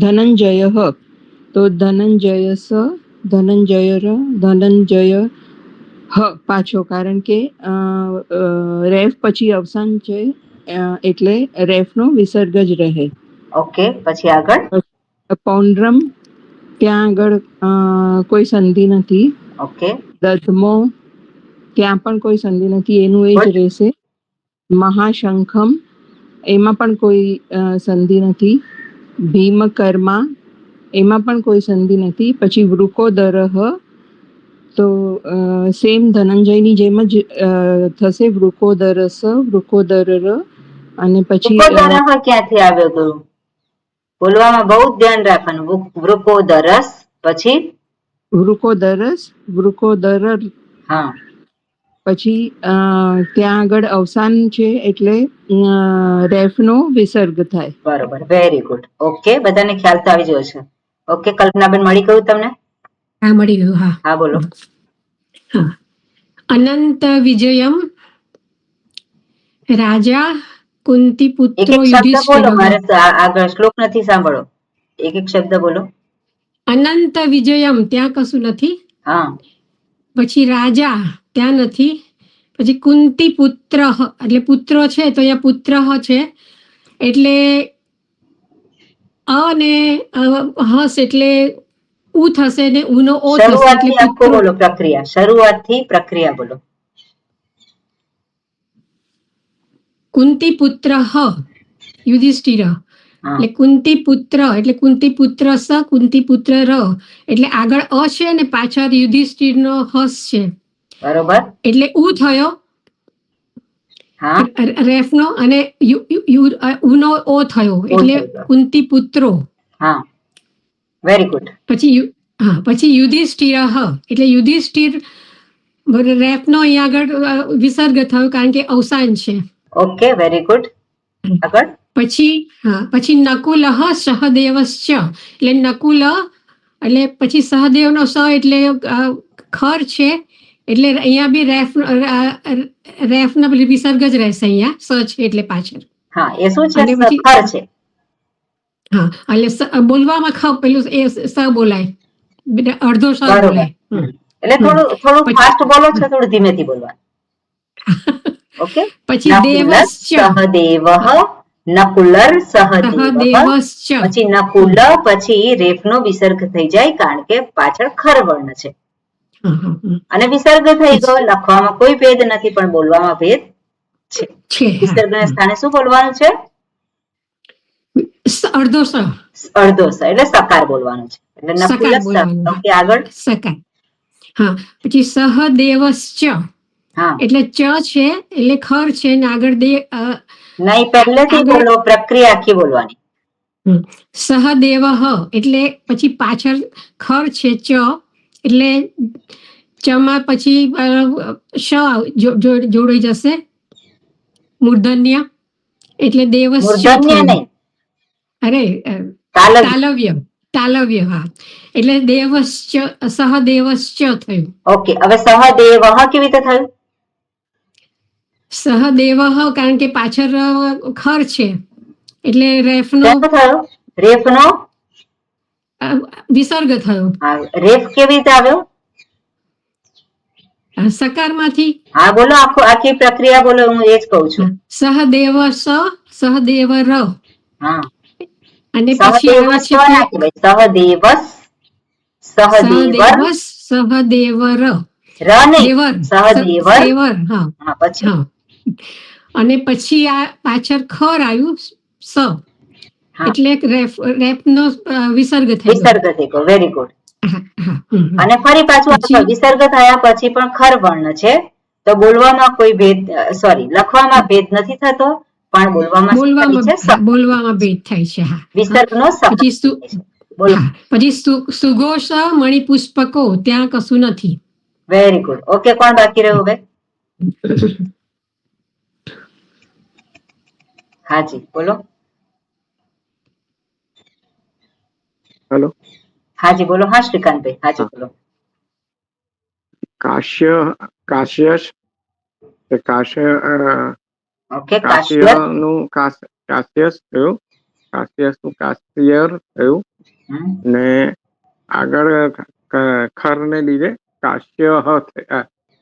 ધનંજય. તો ધનંજય પાછો, કારણ કે રેફ પછી અવસાન છે, એટલે રેફનો વિસર્ગ જ રહે. ઓકે, પછી આગળ પૌંડ્રમ, ત્યાં આગળ કોઈ સંધિ નથી. ઓકે, દધમો, ત્યાં પણ કોઈ સંધિ નથી, એનું એ જ રહેશે. મહાશંખમ, એમાં પણ કોઈ સંધિ નથી. ભીમકર્મા, એમાં પણ કોઈ સંધિ નથી. પછી વૃકોદરહ, તો સેમ ધનંજયની જેમ જ થશે. વૃકોદરસ, વૃકોદરર. અને પછી વૃકોદરહ ક્યાંથી આવ્યો તો? બોલવામાં બહુ ધ્યાન રાખવાનું. વૃકોદરસ, પછી વૃકોદરર. હા, પછી ત્યાં આગળ અવસાન છે, એટલે રેફનો વિસર્ગ થાય. બરોબર, વેરી ગુડ. ઓકે, બધાને ખ્યાલ તો આવી ગયો છે. ઓકે, કલ્પનાબેન મળી ગયું તમને? હા, મળી ગયું. હા, હા, બોલો. હા. અનંત વિજયમ રાજા કુંતી એક પુત્રો એક શબ્દ બોલો, યુધિષ્ઠિરઃ. મારે આગળ શ્લોક નથી સાંભળો. એક એક શબ્દ બોલો. અનંત વિજયમ, ત્યાં કશું નથી. હા, પછી રાજા, ત્યાં નથી. પછી કુંતી પુત્ર, એટલે પુત્રો છે, તો અહીંયા પુત્ર છે, એટલે અ ને હસ એટલે ઉ થશે ને ઉનો ઓ થશે એટલે શરૂઆતથી આખો પુત્રો. બોલો પ્રક્રિયા, શરૂઆતથી પ્રક્રિયા બોલો. કુંતી પુત્ર યુધિષ્ઠિર, હા એટલે કુંતી પુત્ર એટલે કુંતી પુત્ર સ કુંતી પુત્ર ર, એટલે આગળ અ છે ને પાછળ યુધિષ્ઠિર નો હસ છે બરોબર. એટલે ઉ થયો હા રેફ નો, અને ઉનો ઓ થયો એટલે થઈ ગયો. કુંતી પુત્રો. હા વેરી ગુડ. પછી યુધિષ્ઠિર એટલે યુધિષ્ઠિર રેફ નો અહીંયા આગળ વિસર્ગ થયો કારણ કે અવસાન છે. Okay very good. આગળ પછી નકુલ સહદેવશ્ચ, એટલે નકુલ એટલે પછી સહદેવ નો સ એટલે ખર છે, એટલે અહીંયા બી રેફ નો વિસર્ગ જ રહેશે અહીંયા, સ છે એટલે પાછળ. હા એ શું છે? અને પછી ખર છે. એટલે બોલવામાં પેલું એ સ બોલાય, અડધો સ બરોબર. બોલાય. એટલે થોડું પછી- ફાસ્ટ બોલો છો, થોડું ધીમેથી બોલવાનું. ઓકે. પછી નકુલસ સહદેવ, નકુલર સહદેવ, સહદેવશ્ચ. પછી નકુલ, પછી રેફનો વિસર્ગ થઈ જાય કારણ કે પાછળ ખર વર્ણ છે અને વિસર્ગ થઈ ગયો. લખવામાં કોઈ ભેદ નથી પણ બોલવામાં ભેદ છે. વિસર્ગના સ્થાને શું બોલવાનું છે? અડધો સ. અડધો સ એટલે સકાર બોલવાનું છે. એટલે નકુલ સકાર બોલવાનું. ઓકે આગળ. સકાર. પછી સહદેવશ્ચ, હા એટલે ચ છે એટલે ખર છે ને આગળ નહીં, પહેલેથી આગળ- બોલો, પ્રક્રિયા આખી બોલવાની. સહદેવ એટલે પછી પાછળ ખર છે ચ, એટલે ચમાં પછી શ જોડાઈ જશે મૂર્ધન્ય, એટલે દેવશ્ચ મૂર્ધન્ય થયું. નહીં, અરે તાલવ્ય. તાલવ્ય એટલે દેવશ્ચ સહદેવશ્ચ થયું. ઓકે હવે સહદેવ કેવી રીતે થયું? સહદેવ કારણ કે પાછળ ખર છે એટલે રેફનો કેમ થયું? રેફનો વિસર્ગ થયો. રેફ કેવી રીતે આવ્યો? સકારમાંથી. હા બોલો, આખી પ્રક્રિયા બોલો, હું એ જ કહું છું. સહદેવ સહદેવ ર, હા અને પછી આવે છે સહદેવસ, સહદેવર ર નહીં, સહદેવર. સેવર. પછી અને પછી આ પાછળ ખર આવ્યું સ, એટલે રેફ નો વિસર્ગ થઈ ગયો. Very good. ગયો. અને ફરી પાછું વિસર્ગ થયા પછી પણ ખર વર્ણ છે તો બોલવામાં કોઈ ભેદ, સોરી લખવામાં ભેદ નથી થતો પણ બોલવામાં ભેદ થાય છે. વિસર્ગનો પછી સુઘોષ મણિપુષ્પકો, ત્યાં કશું નથી. Very good. ઓકે કોણ બાકી રહ્યું હવે? હાજી બોલો. હેલો. હાજી બોલો. હા શ્રીકાંતભાઈ, હાજી બોલો. કાશ્યસ થયું, કાશ્યસનું કાશ્યર થયું ને આગળ ખર ને લીધે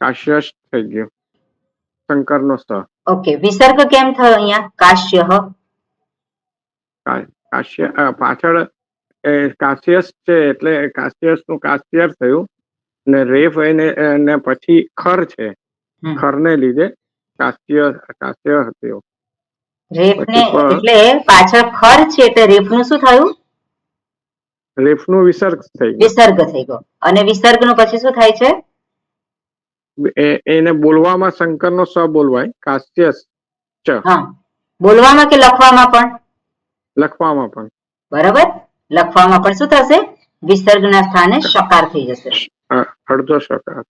કાશ્યસ થઈ ગયું, શંકર નો સ. ઓકે વિસર્ગ કેમ થયો અહીંયા? કાશ્ય પાછળ કાશ્યસ છે એટલે કાશ્યસ નું કાશ્યર થયું ને રેફ એને પછી ખર છે, ખર ને લીધે કાશ્ય થયો. રેફને એટલે પાછળ ખર છે એટલે રેફનું શું થયું? રેફનું વિસર્ગ થઈ ગયું. વિસર્ગ થઈ ગયો. અને વિસર્ગનો પછી શું થાય છે? એને બોલવામાં શંકરનો સ બોલવાય, કાશ્યસ ચ. બોલવામાં કે લખવામાં પણ? લખવામાં પણ. બરાબર. લખવામાં પણ શું થશે? વિસર્ગના સ્થાને શકાર થઈ જશે. અડધો શકાર.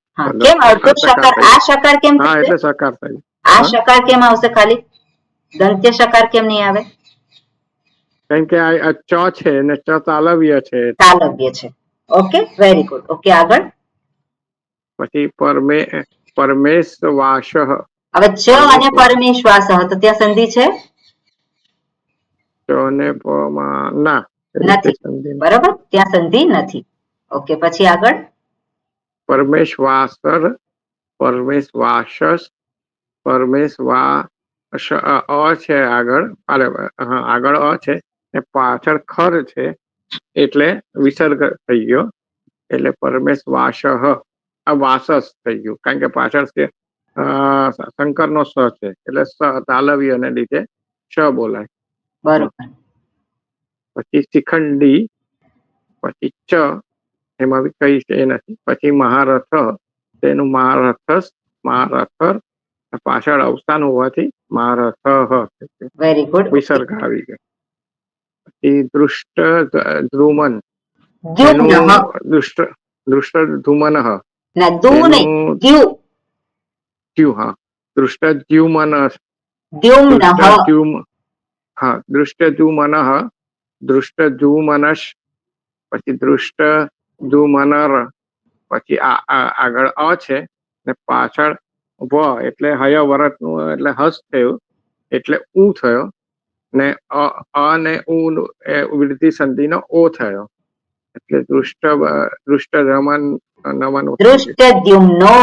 કેમ અડધો શકાર? આ શકાર કેમ? હા એટલે શકાર થાય. આ શકાર કેમ આવશે? ખાલી દંત્ય શકાર કેમ નહીં આવે? કારણ કે આ ચ છે ને ચ તાલવ્ય છે. તાલવ્ય છે. Okay very good. ઓકે આગળ. પછી પરમેશ વાસ. હવે ચ અને પરમેશ્વાસ તો ત્યાં સંધિ છે? ચ ને ના નથી. બરાબર, ત્યાં સંધિ નથી. ઓકે પછી આગળ. પરમેશ્વાસર, પરમેશ્વાસસ, પરમેશ્વા છે આગળ, આગળ છે ને પાછળ ખર છે એટલે વિસર્ગ થઈ ગયો એટલે પરમેશ્વાસઃ, આ વાસ જ થઈ ગયું, કારણ કે પાછળ છે શંકરનો સ છે એટલે સ તાલવ્યને લીધે શ બોલાય. બરોબર. પછી શિખંડી, પછી ચ, એમાં બી કઈ છે નથી. પછી મહારથ, તેનું મહારથર, પાછળ અવસાન હોવાથી મહારથ વેરી ગુડ. વિસર્ગ આવી ગયો. પછી દૃષ્ટ ધ્રુમન, દ્યુમ્નઃ. દૃષ્ટ ધ્રુમન, ના દુ નહીં, દ્યુ. હા દૃષ્ટદ્યુમન, દ્યુમ્નઃ. દૃષ્ટદ્યુમનશ, પછી દૃષ્ટદ્યુમનર, પછી આગળ અ છે ને પાછળ વ એટલે હયવરત નું એટલે હસ થયું એટલે ઉ થયો ને અ ને ઉ વૃદ્ધિ સંધિનો ઓ થયો એટલે દૃષ્ટદ્યુમન નમન દૃષ્ટદ્યુમ્નો.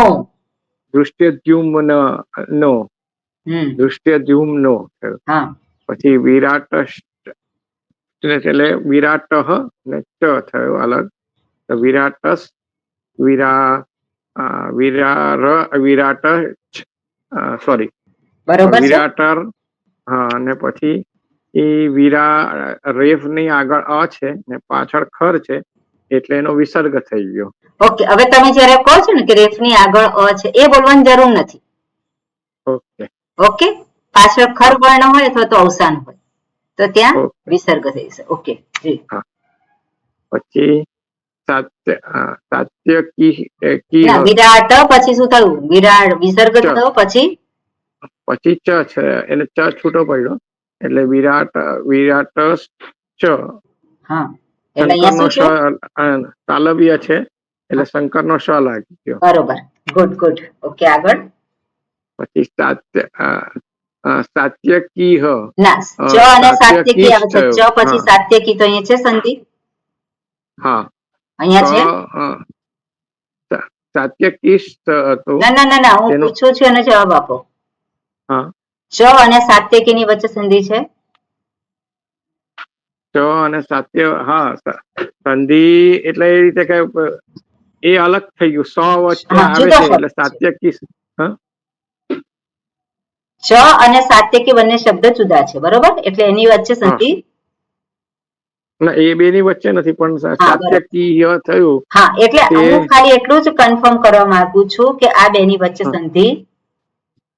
દૃષ્ટદ્યુમ્નો થયો. હા. પછી વિરાટ એટલે વિરાટ ને ચ થયો અલગ, તો વિરાટસ, વિરાટ સોરી બરોબર છે. વિરાટર. હા, અને પછી એ રેફ ની આગળ અ છે ને પાછળ ખર છે એટલે એનો વિસર્ગ થઈ ગયો. ઓકે, હવે તમે જયારે કહો છો ને કે રેફની આગળ અ છે એ બોલવાની જરૂર નથી. ઓકે ઓકે, પાછળ ખર વર્ણ હોય અથવા તો અવસાન હોય તો ત્યાં વિસર્ગ થઈ જશે. ઓકે જી. પછી વિરાટ પછી શું થયું? વિરાટ વિસર્ગ થયો પછી ચ છે એટલે ચ છૂટો પડ્યો એટલે વિરાટ ચ. હા, એટલે અહીંયા શું છે? તાલવ્ય છે એટલે શંકરનો શ લાગી ગયો. બરોબર, ગુડ ગુડ. ઓકે, આગળ. પછી સાત્યકી ના, ચ અને સાત્યકી આવે છે. ચ પછી સાત્યકી તો અહીંયા છે સંધિ. હા, અહીંયા છે સાત્યકીશ હતો. ના, હું પૂછું છું અને જવાબ આપો. હા, ચ અને સાત્યકી ની વચ્ચે સંધિ છે. ચ અને સાત્ય, હા સંધિ એટલે એ રીતે કે એ અલગ થઈ ગયું. સ વચ્ચે આવે છે એટલે સાત્યકી. ચ અને સાત્યકી બંને શબ્દ જુદા છે, બરોબર? એટલે એની વચ્ચે સંધિ ના, એ બે ની વચ્ચે નથી પણ સાત્યકી થયું. હા, એટલે હું ખાલી એટલું જ કન્ફર્મ કરવા માંગુ છું કે આ બે ની વચ્ચે સંધિ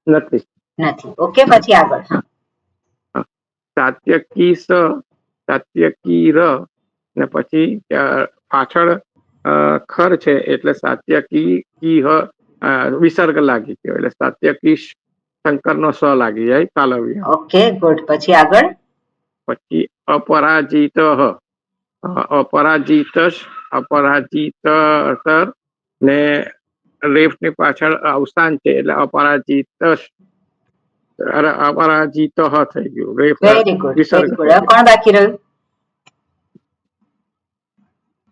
નથી. ઓકે, પછી આગળ. સાત્યકી સ, સાત્યકી ર ને પછી પાછળ ખર છે એટલે સાત્યકી વિસર્ગ લાગી ગયો એટલે સાત્યકી શંકરનો સ લાગી જાય તાલવ્ય. Okay, good. પછી આગળ. પછી અપરાજિત, અપરાજિત ને રેફ ની પાછળ અવસાન છે એટલે અપરાજિત, અપરાજિત થઈ ગયું. રેફ વિસર્ગ. કોણ બાકી રહ્યું?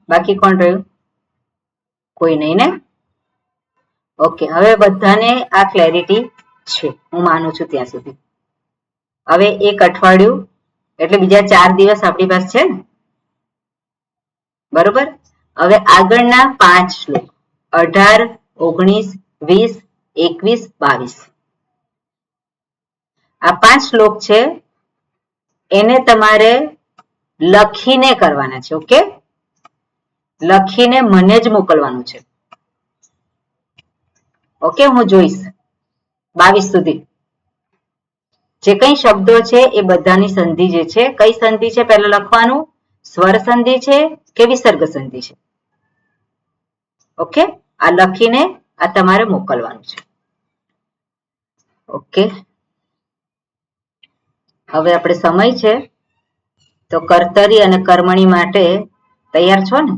બાકી કોણ રહ્યું? કોઈ નહીં ને? ઓકે, હવે બધાને આ ક્લેરિટી છે, હું માનું છું ત્યાં સુધી. હવે એક અઠવાડિયું એટલે બીજા 4 દિવસ આપણી પાસે છે ને, બરોબર? હવે આગળના 5 શ્લોક 18, 19, 20, 21, 22 આ 5 શ્લોક છે એને તમારે લખીને કરવાના છે. ઓકે, લખીને મને જ મોકલવાનું છે. ઓકે, હું જોઈશ 22 સુધી જે કઈ શબ્દો છે એ બધાની સંધિ જે છે, કઈ સંધિ છે પહેલા લખવાનું, સ્વર સંધિ છે કે વિસર્ગ સંધિ છે. ઓકે, આ લખીને આ તમારે મોકલવાનું છે. ઓકે, હવે આપણે સમય છે તો કર્તરી અને કર્મણી માટે તૈયાર છો ને?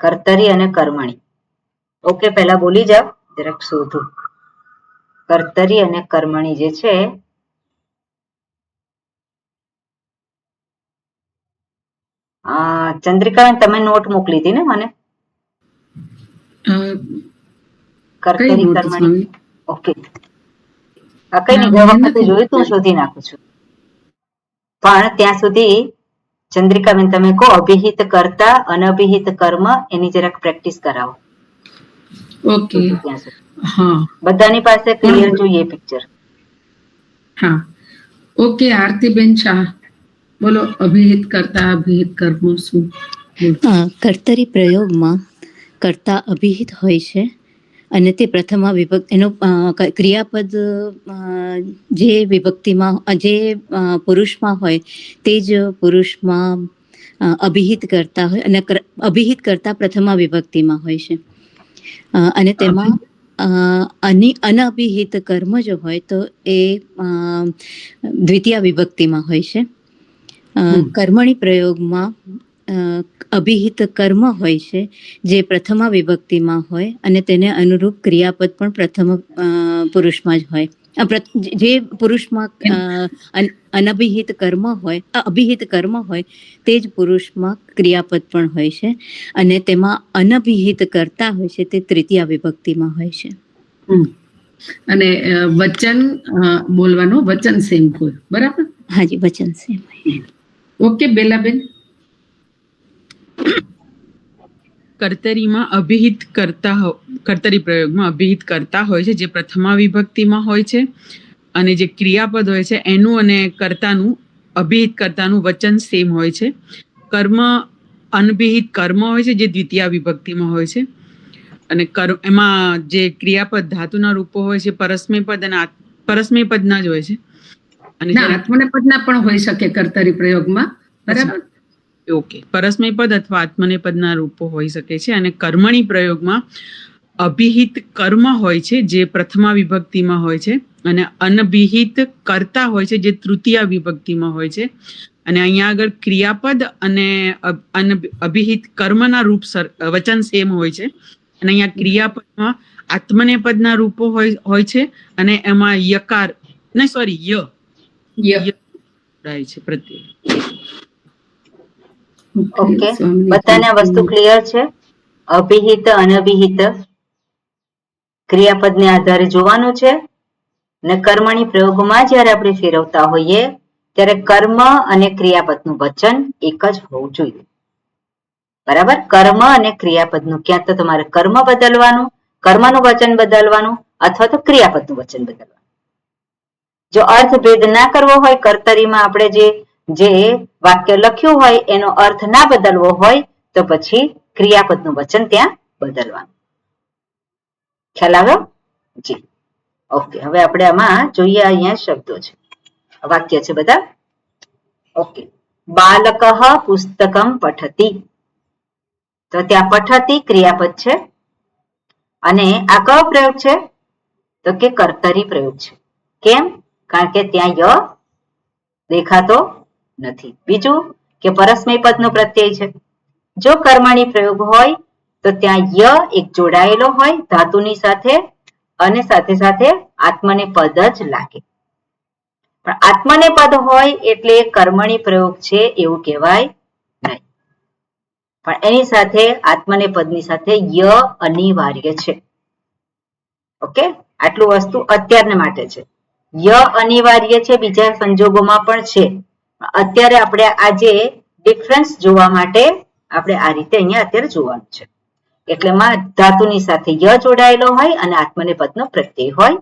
કર્તરી અને કર્મણી. ઓકે, પહેલા બોલી જાવ, જરાક શોધું. કર્તરી અને કર્મણી જે છે ચંદ્રિકા, તમે નોટ મોકલી હતી ને મને? કર્તરી કર્મણી. ઓકે, કઈ નહીં, ગઈ વખતે જોયું તું, શોધી નાખું છું. પણ ત્યાં સુધી ચંદ્રિકાબેન તમે કહો, અભિહિત કર્તા અનભિહિત કર્મ એની જરાક પ્રેક્ટિસ કરાવો. ઓકે. ત્યાં સુધી હા બધાની પાસે ક્લિયર જોઈએ પિક્ચર. હા ઓકે. આરતીબેન શાહ બોલો, અભિહિત કરતા અભિહિત કર્મ શું? કર્તરી પ્રયોગમાં કર્તા અભિહિત હોય છે અને તે પ્રથમા વિભક્તિ એનો ક્રિયાપદ જે વિભક્તિમાં જે પુરુષમાં હોય તે જ પુરુષમાં અભિહિત કરતા હોય અને અભિહિત કરતા પ્રથમા વિભક્તિમાં હોય છે અને તેમાં અનઅભિહિત કર્મ જો હોય તો એ દ્વિતીય વિભક્તિમાં હોય છે. કર્મણી પ્રયોગમાં અભિહિત કર્મ હોય છે જે પ્રથમા વિભક્તિમાં હોય અને તેને અનુરૂપ ક્રિયાપદ પણ પ્રથમ પુરુષમાં જ હોય. જે પુરુષમાં અનભિહિત કર્મ હોય અભિહિત કર્મ હોય તે જ પુરુષમાં ક્રિયાપદ પણ હોય છે અને તેમાં અનભિહિત કરતા હોય છે તે તૃતીય વિભક્તિમાં હોય છે. અને વચન બોલવાનું વચન સેમ હોય, બરાબર? હાજી, વચન સેમ. ઓકે બેલાબેન. કર્તરીમાં અભિહિત કર્તરી પ્રયોગમાં અભિહિત કરતા હોય છે જે પ્રથમા વિભક્તિમાં હોય છે અને જે ક્રિયાપદ હોય છે એનું અને કર્તાનું અભિહિત કર્તાનું વચન સેમ હોય છે. કર્મ અનભિહિત કર્મ હોય છે જે દ્વિતીય વિભક્તિમાં હોય છે અને એમાં જે ક્રિયાપદ ધાતુના રૂપો હોય છે પરસ્મય પદ અને પરસ્મય પદના જ હોય છે. અને આત્મનેપદના પણ હોઈ શકે કર્તરી પ્રયોગમાં, બરાબર? ઓકે. પરસ્મય પદ અથવા આત્મનેપદના રૂપો હોઈ શકે છે. અને કર્મણી પ્રયોગમાં અભિહિત કર્મ હોય છે જે પ્રથમા વિભક્તિમાં હોય છે અને અનભિહિત કર્તા હોય છે જે તૃતીય વિભક્તિમાં હોય છે. અને અહીંયા આગળ ક્રિયાપદ અને અભિહિત કર્મના રૂપ વચન સેમ હોય છે અને અહીંયા ક્રિયાપદમાં આત્મનેપદના રૂપો હોય છે અને એમાં યકાર ય છે પ્રત્યય. ઓકે, બધાને આ વસ્તુ ક્લિયર છે? અભિહિત અનભિહિત ક્રિયાપદને આધારે જોવાનું છે અને કર્મણી પ્રયોગમાં જ્યારે આપણે ફેરવતા હોઈએ ત્યારે કર્મ અને ક્રિયાપદનું વચન એક જ હોવું જોઈએ, બરાબર? કર્મ અને ક્રિયાપદનું ક્યાં તો તમારે કર્મ બદલવાનું, કર્મનું વચન બદલવાનું અથવા તો ક્રિયાપદનું વચન બદલવાનું. જો અર્થભેદ ના કરવો હોય, કર્તરીમાં આપણે જે વાક્ય લખ્યું હોય એનો અર્થ ના બદલવો હોય તો પછી ક્રિયાપદનું વચન ત્યાં બદલવાનું. ખ્યાલ આવ્યો? જી. ઓકે, હવે આપણે આમાં જોઈએ. અહીંયા શબ્દો છે, વાક્ય છે બધા. ઓકે. બાલકઃ પુસ્તકમ પઠતિ. તો ત્યાં પઠતિ ક્રિયાપદ છે અને આ કયો પ્રયોગ છે? તો કે કર્તરી પ્રયોગ છે. કેમ? કારણ કે ત્યાં ય દેખાતો નથી. બીજું કે પરસ્મય પદનો પ્રત્યય છે. જો કર્મણી પ્રયોગ હોય તો ત્યાં ય એક જોડાયેલો હોય ધાતુની સાથે અને સાથે સાથે આત્મને પદ જ લાગે. પણ આત્મને પદ હોય એટલે કર્મણી પ્રયોગ છે એવું કહેવાય નહીં. પણ એની સાથે આત્મને પદની સાથે ય અનિવાર્ય છે. ઓકે, આટલું વસ્તુ અત્યારને માટે છે. ય અનિવાર્ય છે, બીજા સંજોગોમાં પણ છે. અત્યારે આપણે આજે ડિફરન્સ જોવા માટે આપણે આ રીતે અહીંયા અત્યારે જોવાનું છે. એટલે ધાતુની સાથે ય જોડાયેલો હોય અને આત્મને પદનો પ્રત્યય હોય.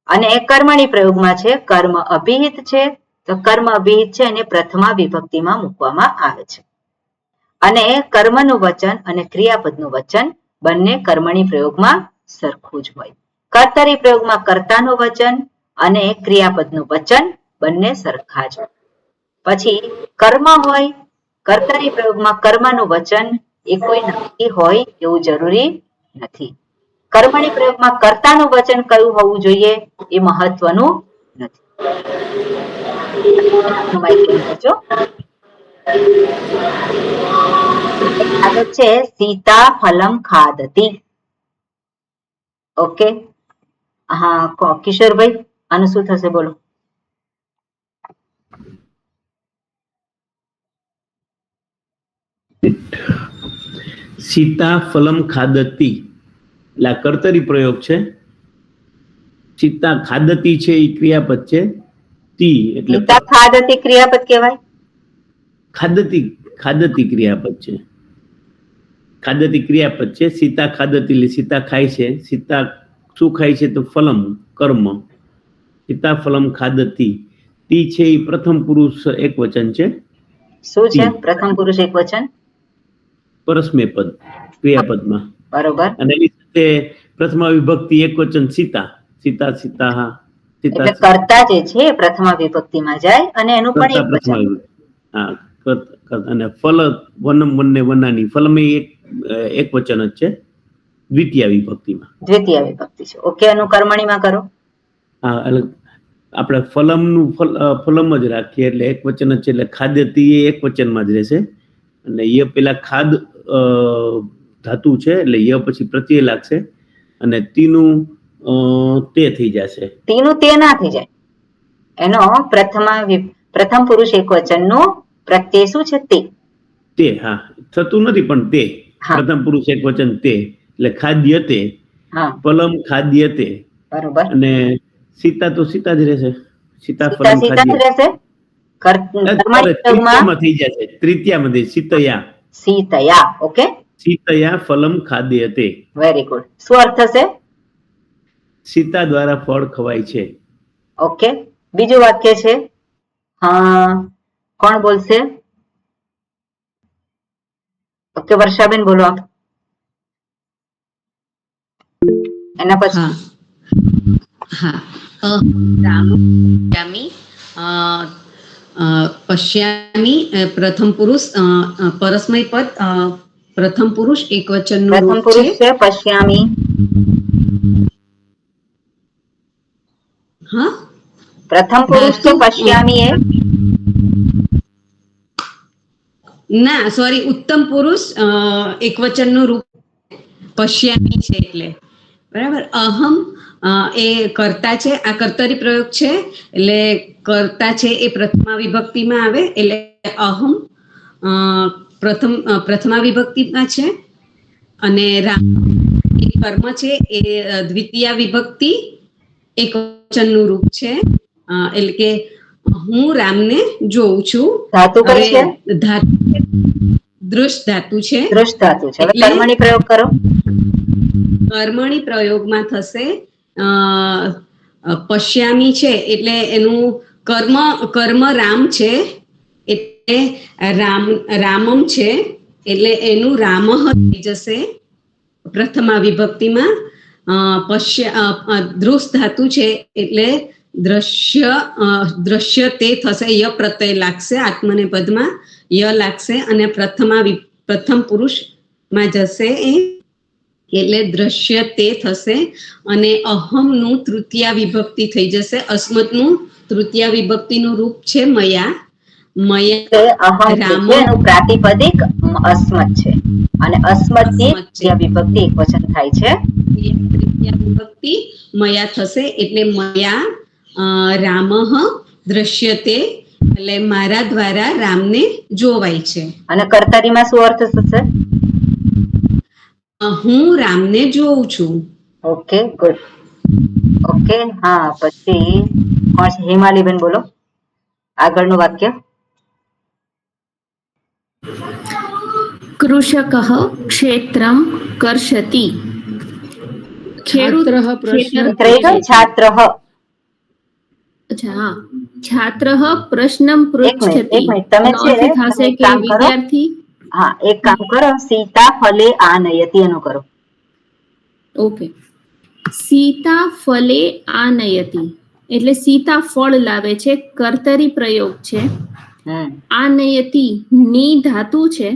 અને એ કર્મણી પ્રયોગમાં છે, કર્મ અભિહિત છે. તો કર્મ અભિહિત છે એને પ્રથમા વિભક્તિમાં મૂકવામાં આવે છે. અને કર્મનું વચન અને ક્રિયાપદનું વચન બંને કર્મણી પ્રયોગમાં સરખું જ હોય. કર્તરી પ્રયોગમાં કર્તાનું વચન અને ક્રિયાપદનું વચન બંને સરખા જ હોય. પછી કર્મ હોય, કર્તરી પ્રયોગમાં કર્મનું વચન એ કોઈ નક્કી હોય એવું જરૂરી નથી. કર્મણી પ્રયોગમાં કર્તાનું વચન કયું હોવું જોઈએ એ મહત્વનું નથી. આગળ છે સીતા ફલમ ખાદતી. ઓકે, હા કિશોરભાઈ, આનું શું થશે બોલો? સીતા ફલમ ખાદતી એટલે આ કર્તરી પ્રયોગ છે. સીતા ખાદતી છે એ ક્રિયાપદ છે. તી એટલે સીતા ખાદતી ક્રિયાપદ કહેવાય. ખાદતી ક્રિયાપદ છે. ખાદતી ક્રિયાપદ છે. સીતા ખાદતી એટલે સીતા ખાય છે. સીતા શું ખાય છે? તો ફલમ, કર્મ. સીતા ફલમ ખાદતી. તી છે એ પ્રથમ પુરુષ એક વચન છે. શું છે પ્રથમ પુરુષ એક વચન? પરસ્મય પદ ક્રિયાપદમાં. બરોબર. અને એની સાથે પ્રથમા વિભક્તિ એક વચન સીતા. સીતા સીતા. એટલે કર્તા જે છે પ્રથમા વિભક્તિમાં જાય અને એનું પણ એક વચન. હા, અને ફલ વનમ વન્ને વનાની ફલમ એક વચન જ છે દ્વિતીય વિભક્તિમાં. દ્વિતીય વિભક્તિ છે. ઓકે, એનું કર્મણીમાં કરો. હા, એટલે આપણે ફલમનું ફલમ જ રાખીએ એટલે એક વચન જ છે. એટલે ખાદ્યતી એ એક વચનમાં જ રહેશે. અને ય પેલા ખાદ ધાતુ છે એટલે ય પછી પ્રત્યય લાગશે અને તીનું તે થઈ જશે. તીનું તે ના થઈ જાય. એનો પ્રથમ પુરુષ એક વચનનો પ્રત્યય શું છે? તે. તે, હા, થતું નથી પણ તે. પ્રથમ પુરુષ એક વચન તે એટલે ખાદ્ય તે. ફલમ ખાદ્ય તે. બરોબર. અને સીતા તો સીતા જ રહેશે. સીતા ફલમ ખાદ્ય રહેશે. તૃતીયામાં થઈ જશે. તૃતીયામાં સીતયા. સીતયા. ઓકે. સીતયા ફલમ ખાદ્ય તે. Very good. શું અર્થ થશે? સીતા દ્વારા ફળ ખવાય છે. ઓકે. બીજું વાક્ય છે. કોણ બોલશે? ઓકે, વર્ષાબેન બોલો આપ. એના પછી પશ્યામી પ્રથમ પુરુષ પરસ્મય પદ પ્રથમ પુરુષ એક વચન પ્રથમ પુરુષ છે પશ્યામી. હા, પ્રથમ પુરુષ છે પશ્યામી એ. ના, સોરી, ઉત્તમ પુરુષ એક વચન નું રૂપ પશ્યામી છે એટલે બરાબર. અહમ એ કર્તા છે. આ કર્તરી પ્રયોગ છે એટલે કર્તા છે એ પ્રથમા વિભક્તિમાં આવે એટલે અહમ પ્રથમા વિભક્તિમાં છે. અને રામ એ કર્મ છે એ દ્વિતીય વિભક્તિ એક વચનનું રૂપ છે. એટલે કે હું રામને જોઉં છું. ધાતુ કઈ છે? દૃશ ધાતુ છે. દૃશ ધાતુ છે. હવે કર્મણી પ્રયોગ કરો. કર્મણી પ્રયોગમાં થશે પશ્યામી છે એટલે એનું કર્મ રામ છે એટલે રામમ છે એટલે એનું રામ થઈ જશે પ્રથમા વિભક્તિમાં. દૃશ ધાતુ છે એટલે દ્રશ્ય તે થશે. ય પ્રત્યય લાગશે. આત્મને પદમાં ય લાગશે અને પ્રથમ પુરુષમાં જશે એટલે દ્રશ્ય તે થશે. અને અહમનું તૃતીય વિભક્તિ થઈ જશે. અસ્મતનું તૃતીય વિભક્તિનું રૂપ છે મયા. એનું પ્રાતિપદિક અસ્મત છે અને અસ્મત ની વિભક્તિ એક વચન થાય છે. તૃતીય વિભક્તિ મયા થશે એટલે મયા રામઃ દ્રશ્યતે એટલે મારા દ્વારા રામને જોવાય છે. અને કર્તરીમાં શું અર્થ થશે? હું રામને જોઉં છું. Okay, good. ઓકે, હા, પછી કોણ છે? હિમાલીબેન બોલો આગળનું વાક્ય. કૃષકઃ ક્ષેત્રમ કર્ષતિ. છાત્રઃ છાત્રઃ પ્રશ્નમ પૃચ્છતિ. થશે કે વિદ્યાર્થી. હા, એક કામ કરો, સીતા ફલે આનયતિ એનું કરો. ઓકે. સીતા ફલે આનયતિ એટલે સીતા ફળ લાવે છે. કર્તરી પ્રયોગ છે. આનયતિ ની ધાતુ છે.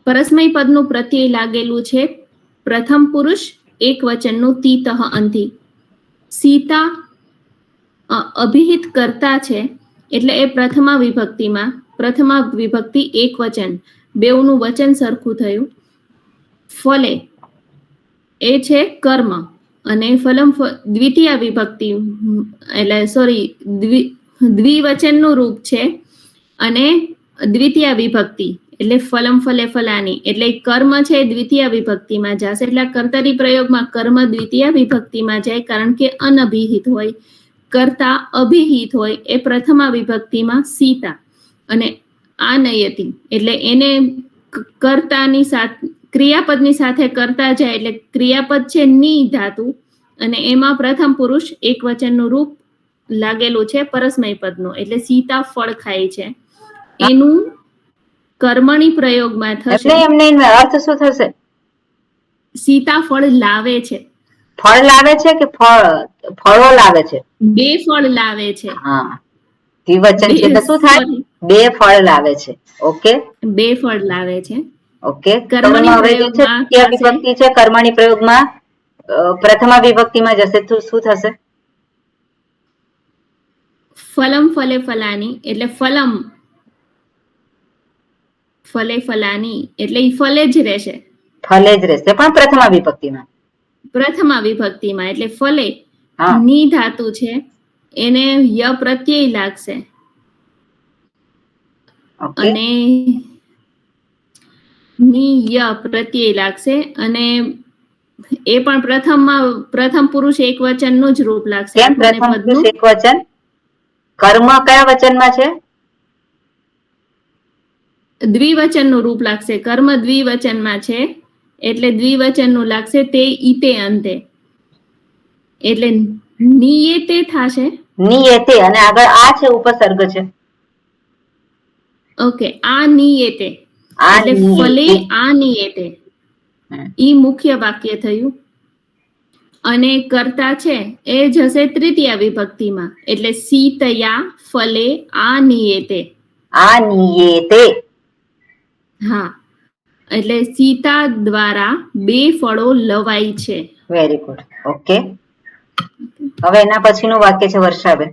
પરસ્મય પદનું પ્રત્યય લાગેલું છે. પ્રથમ પુરુષ એક વચનનું તીતઃ અંતિ. સીતા અભિહિત કરતા છે એટલે એ પ્રથમા વિભક્તિ એક વચન, બેવનું વચન સરખું થયું. ફલે એ છે કર્મ અને ફલમ દ્વિતીય વિભક્તિ એટલે દ્વિવચનનું રૂપ છે અને દ્વિતીય વિભક્તિ એટલે ફલમ ફલે ફલાની એટલે કર્મ છે દ્વિતીય વિભક્તિમાં જશે. એટલે કર્તરી પ્રયોગમાં કર્મ દ્વિતીય વિભક્તિમાં જાય કારણ કે અનભિહિત હોય. કર્તા અભિહિત હોય એ પ્રથમા વિભક્તિમાં સીતા અને આનયતિ એટલે એને કર્તાની સાથે ક્રિયાપદની સાથે કરતા જાય એટલે ક્રિયાપદ છે ની ધાતુ અને એમાં પ્રથમ પુરુષ એક વચનનું રૂપ લાગેલું છે પરસ્મય પદનું એટલે સીતા ફળ ખાય છે એનું કર્મણી પ્રયોગમાં થશે. એમને અર્થ શું થશે? સીતા ફળ લાવે છે. ફળ લાવે છે કે ફળો લાવે છે? બે ફળ લાવે છે. હા, દ્વિવચન છે તો શું થાય? બે ફળ લાવે છે. ઓકે, બે ફળ લાવે છે. ઓકે, કર્મણી વિભક્તિ છે. કર્મણી પ્રયોગમાં પ્રથમા વિભક્તિમાં જશે તો શું થશે? ફલમ ફલે ફલાની એટલે ફલમ ફલે ફલાની એટલે ઈ ફલે જ રહેશે. ફલે જ રહેશે પણ પ્રથમા વિભક્તિમાં. પ્રથમા વિભક્તિમાં એટલે ફલે ની ધાતુ છે એને ય પ્રત્યય લાગશે અને ની ય પ્રત્યય લાગશે અને એ પણ પ્રથમ પુરુષ એક વચન નું જ રૂપ લાગશે. કેમ પ્રથમ પુરુષ એક વચન? કર્મ કયા વચનમાં છે? દ્વિવચન નું રૂપ લાગશે. કર્મ દ્વિવચનમાં છે એટલે દ્વિવચન નું લાગશે તે ઈતે અંતે એટલે નિયેતે થશે. નિયેતે અને આગળ આ છે ઉપસર્ગ છે. ઓકે, આ નિયેતે એટલે ફલે આ નિયેતે ઈ મુખ્ય વાક્ય થયું અને કર્તા છે એ જશે તૃતીય વિભક્તિમાં એટલે સીતયા ફલે આ નિયેતે. આ નિયેતે. હા, એટલે સીતા દ્વારા બે ફળો લવાય છે. Very good. ઓકે, હવે એના પછીનું વાક્ય છે વર્ષાબેન.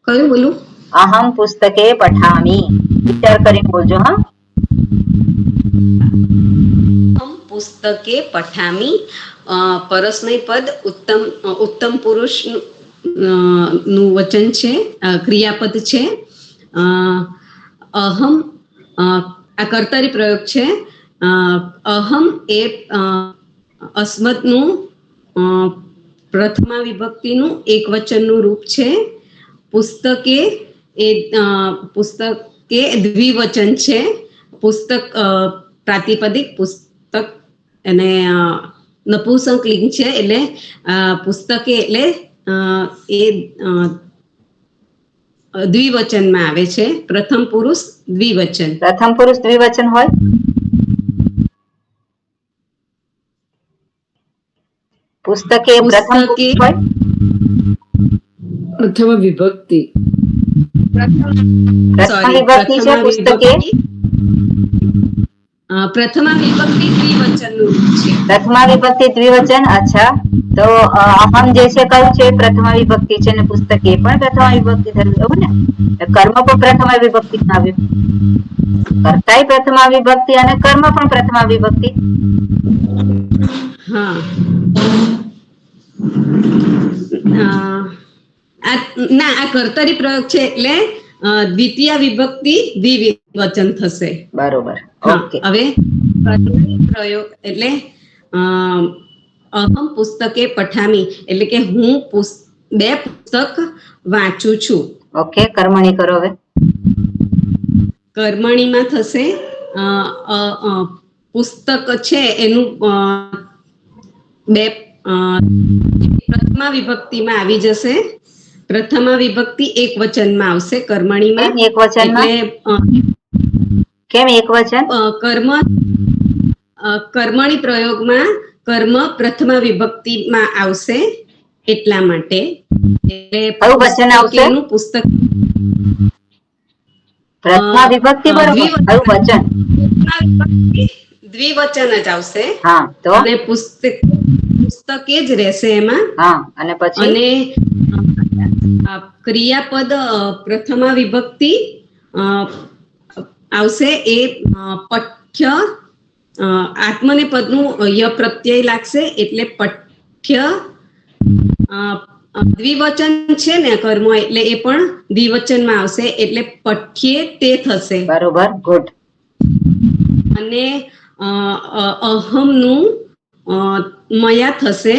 કયું બોલું? અહમ પુસ્તકે પઠામી. વિચાર કરીને બોલજો. હા, અહમ પુસ્તકે પઠામી પરસ્મય પદ ઉત્તમ પુરુષ નું વચન છે, ક્રિયાપદ છે. અહમ આ કર્તરી પ્રયોગ છે. અહમ એ અસ્મતનું પ્રથમા વિભક્તિનું એક વચનનું રૂપ છે. પુસ્તકે એ પુસ્તકે દ્વિવચન છે. પુસ્તક પ્રાતિપદિક પુસ્તક અને નપુંસક લિંગ છે એટલે પુસ્તકે એટલે એ દ્વિવચનમાં આવે છે. પ્રથમ પુરુષ દ્વિવચન. પ્રથમ પુરુષ દ્વિવચન હોય? પુસ્તકે પ્રથમ પુરુષ હોય? પ્રથમ વિભક્તિ. પ્રથમ વિભક્તિ છે પુસ્તકે. પ્રથમા વિભક્તિ દ્વિવચન નું રૂપ છે. પ્રથમા વિભક્તિ દ્વિવચન. અચ્છા, તો અહમ જે છે કયું છે? પ્રથમા વિભક્તિ છે ને પુસ્તકે પણ પ્રથમા વિભક્તિ થયું એવું ને? કર્મ પણ પ્રથમા વિભક્તિ આવ્યું. કર્તાય પ્રથમા વિભક્તિ અને કર્મ પણ પ્રથમા વિભક્તિ. હા, ના આ કર્તરી પ્રયોગ છે એટલે દ્વિતીય વિભક્તિ દ્વિવચન થશે. બરોબર. ઓકે, હવે પ્રયોગ એટલે અહમ પુસ્તકે પઠામી એટલે કે હું બે પુસ્તક વાંચું છું. ઓકે, કર્મણી કરો હવે. કર્મણીમાં થશે પુસ્તક છે એનું બે પ્રથમા વિભક્તિમાં આવી જશે. પ્રથમા વિભક્તિ એક વચનમાં આવશે કર્મણીમાં. એક વચનમાં કેમ એક વચન? કર્મણી પ્રયોગમાં કર્મ પ્રથમા વિભક્તિમાં આવશે એટલા માટે. કયું વચન આવશે? પુસ્તક પ્રથમા વિભક્તિ બરોબર. કયું વચન? દ્વિવચન જ આવશે. હા, તો અને પુસ્તકે જ રહેશે એમાં. હા, અને પછી અને ક્રિયાપદ પ્રથમા વિભક્તિ આવશે એ પઠ્ય આત્મને પદનું ય પ્રત્યય લાગશે એટલે પઠ્ય. દ્વિવચન છે ને કર્મ એટલે એ પણ દ્વિવચનમાં આવશે એટલે પઠ્યે તે થશે. બરોબર. ગુડ. અને અહમનું મયા થશે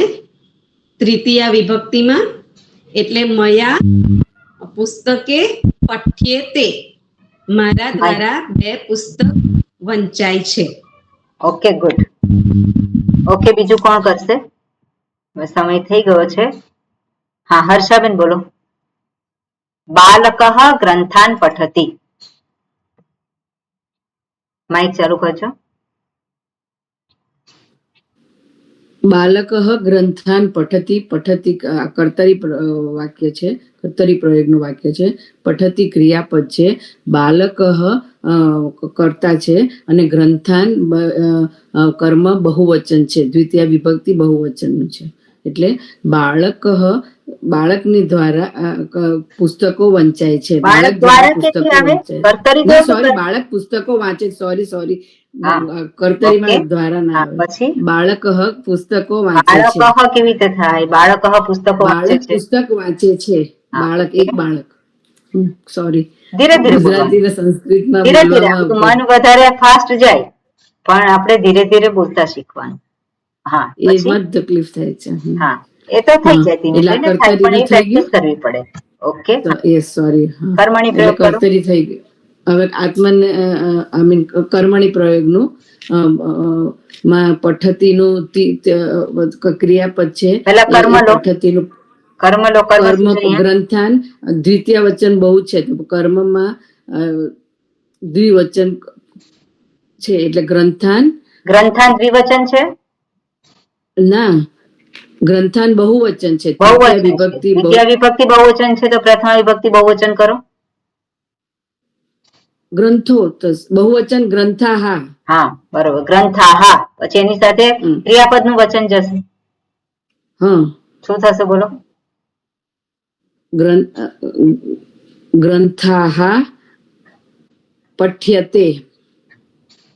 તૃતીય વિભક્તિમાં એટલે મયા પુસ્તકે પઠ્યેતે, મારા દ્વારા 2 પુસ્તક વંચાય છે. Okay, good. ઓકે, બીજું કોણ કરશે? હવે સમય થઈ ગયો છે. હા, હર્ષાબેન બોલો. બાલકઃ ગ્રંથાન પઠતિ. માઇક ચાલુ કરજો. બાલકઃ ગ્રંથાન પઠતિ. પઠતિ કર્તરી વાક્ય છે, કર્તરી પ્રયોગનું વાક્ય છે. પઠતિ ક્રિયાપદ છે. બાલકઃ કર્તા છે અને ગ્રંથાન કર્મ બહુવચન છે, દ્વિતીય વિભક્તિ બહુવચનનું છે. એટલે બાળકની દ્વારા પુસ્તકો વંચાય છે. બાળક દ્વારા પુસ્તકો વંચાય. સોરી, બાળક પુસ્તકો વાંચે. સોરી, કર્તરીમાં દ્વારા ના આવે. પછી બાળક પુસ્તકો વાંચે છે. બાળકઃ કેવી રીતે થાય? બાળકઃ પુસ્તકો વાંચે બાળક છે. પુસ્તક વાંચે છે. બાળક, એક બાળક. સોરી, ધીરે ધીરે ગુજરાતી ને સંસ્કૃતમાં ધીરે ધીરે બોલવામાં મન વધારે ફાસ્ટ જાય, પણ આપણે ધીરે ધીરે બોલતા શીખવાનું. હા, એમાં જ તકલીફ થાય છે. હા, એ તો થઈ જાય, ધીમે એટલે ધીમે થાય, પણ એ પ્રેક્ટિસ કરવી પડે. ઓકે, સોરી, કર્મણી પ્રયોગ કરો. કર્તરી થઈ ગઈ. હવે આત્મને કર્મણી પ્રયોગનું માં પઠતિનું ક્રિયાપદ છે. પહેલા કર્મ લો. પઠતિનું કર્મ લો. કર્મ ગ્રંથાન દ્વિતીય વચન બહુ છે, તો કર્મમાં દ્વિવચન છે, એટલે ગ્રંથાન દ્વિવચન છે. ના, ગ્રંથાન બહુવચન છે. દ્વિતીય વિભક્તિ બહુવચન છે, તો પ્રથમ વિભક્તિ બહુવચન કરો. ગ્રંથો બહુવચન ગ્રંથાહા. હા, બરોબર, ગ્રંથાહા. પછી એની સાથે ક્રિયાપદનું વચન જશે. હા, શું થશે બોલો? ગ્રંથાહા પઠ્યતે.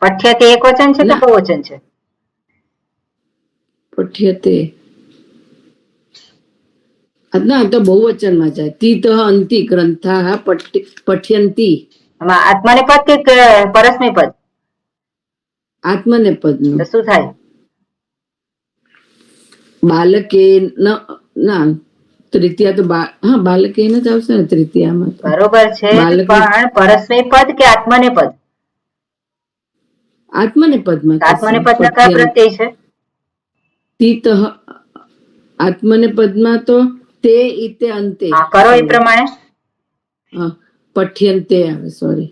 પઠ્યતે એક વચન છે કે બહુવચન છે? પઠ્યતે ના, તો બહુવચનમાં જાય. તીત અંતિ ગ્રંથાહા પઠ્યંતી. આત્મનેપદ કે પરસ્મૈપદ? આત્મનેપદ નું. શું થાય? બાલકે ના, તૃતીયા તો બાલકે જ આવશે ને તૃતીયામાં. બરોબર છે, પણ પરસ્મૈપદ કે આત્મનેપદ? આત્મનેપદમાં. આત્મનેપદ ના કયા પ્રત્યય છે? તીત. આત્મનેપદમાં તો તે ઇતે અંતે. કરો એ પ્રમાણે. પઠ્યંતે આવે. સોરી,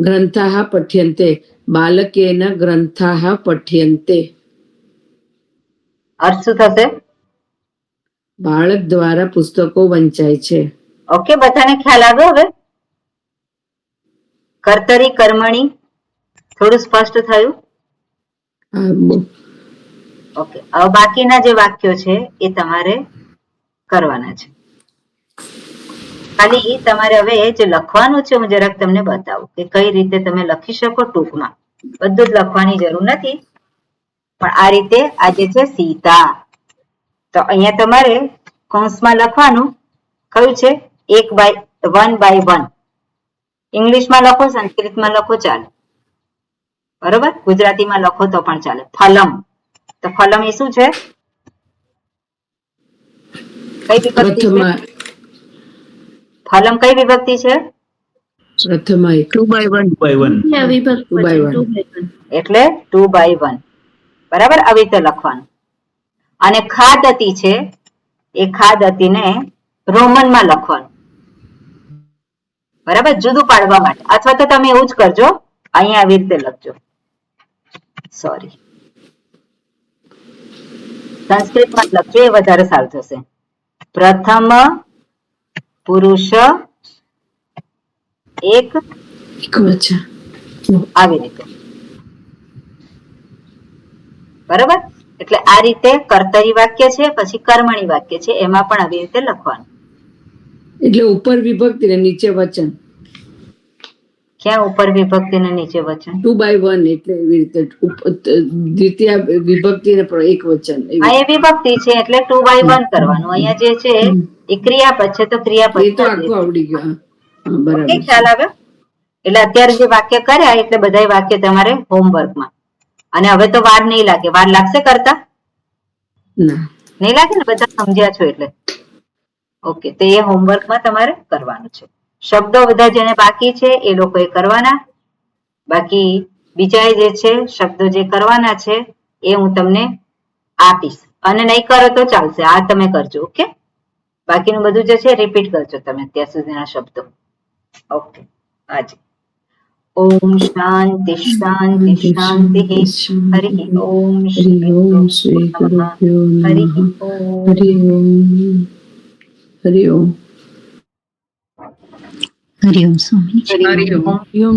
ગ્રંથાહ પઠ્યંતે. બાલકેન ગ્રંથાહ પઠ્યંતે. અર્થ શું થશે? બાળક દ્વારા પુસ્તકો વંચાય છે. ઓકે, બધાને ખ્યાલ આવ્યો? હવે કર્તરી કર્મણી થોડું સ્પષ્ટ થયું? ઓકે, હવે બાકીના જે વાક્યો છે એ તમારે કરવાના છે. ખાલી તમારે હવે જે લખવાનું છે, હું જરાક તમને બતાવું કે કઈ રીતે તમે લખી શકો. ટૂંકમાં બધું જ લખવાની જરૂર નથી, પણ આ રીતે આ જે છે સીતા, તો અહીંયા તમારે કૌંસમાં લખવાનું કયું છે? 1 by 1. ઇંગ્લિશમાં લખો, સંસ્કૃતમાં લખો, ચાલે. બરોબર, ગુજરાતીમાં લખો તો પણ ચાલે. ફલમ, તો ફલમ એ શું છે? કઈ વિભક્તિ છે? ફલમ કઈ વિભક્તિ છે? પ્રથમ 2 by 1. એટલે 2 by 1. બરાબર, આવી રીતે લખવાનું. અને ખાદતી છે, એ ખાદતીને રોમનમાં લખવાનું. બરાબર, જુદું પાડવા માટે. અથવા તો તમે એવું જ કરજો, અહીંયા આવી રીતે લખજો. સોરી, સંસ્કૃતમાં લખજો, એ વધારે સારું થશે. પ્રથમ પુરુષ એક વચન, આવી રીતે. બરાબર, એટલે આ રીતે કર્તરી વાક્ય છે, પછી કર્મણી વાક્ય છે, એમાં પણ આવી રીતે લખવાનું. એટલે ઉપર વિભક્તિ ને નીચે વચન. ક્યાં ઉપર વિભક્તિ ને નીચે વચન? 2 by 1 એટલે એવી રીતે દ્વિતીય વિભક્તિ ને એક વચન. હા, એ વિભક્તિ છે એટલે 2 by 1 કરવાનું. અહીંયા જે છે એ ક્રિયાપદ છે, તો ક્રિયાપદ. એ તો આખું આવડી ગયું. બરાબર, ખ્યાલ આવ્યો? એટલે અત્યારે જે વાક્ય કર્યા, એટલે બધા વાક્ય તમારે હોમવર્કમાં. અને હવે તો વાર નહીં લાગે. વાર લાગશે કરતા? ના, નહીં લાગે ને, બધા સમજ્યા છો એટલે. ઓકે, તો એ હોમવર્કમાં તમારે કરવાનું છે. શબ્દો બધા જેને બાકી છે એ લોકોએ કરવાના, બાકી બીજા જે છે શબ્દો જે કરવાના છે એ હું તમને આપીશ, અને નહીં કરો તો ચાલશે, આ તમે કરજો. ઓકે, બાકીનું બધું જે છે રિપીટ કરજો તમે અત્યાર સુધીના શબ્દો. ઓકે, આજે ઓમ શાંતિ શાંતિ શાંતિ. હરિ ઓમ શ્રી ગુરુભ્યો નમઃ. હરિ ઓમ. હરિ ઓમ. હરિ ઓમ. હરિઓમ સ્વામી. હરિ ઓમ.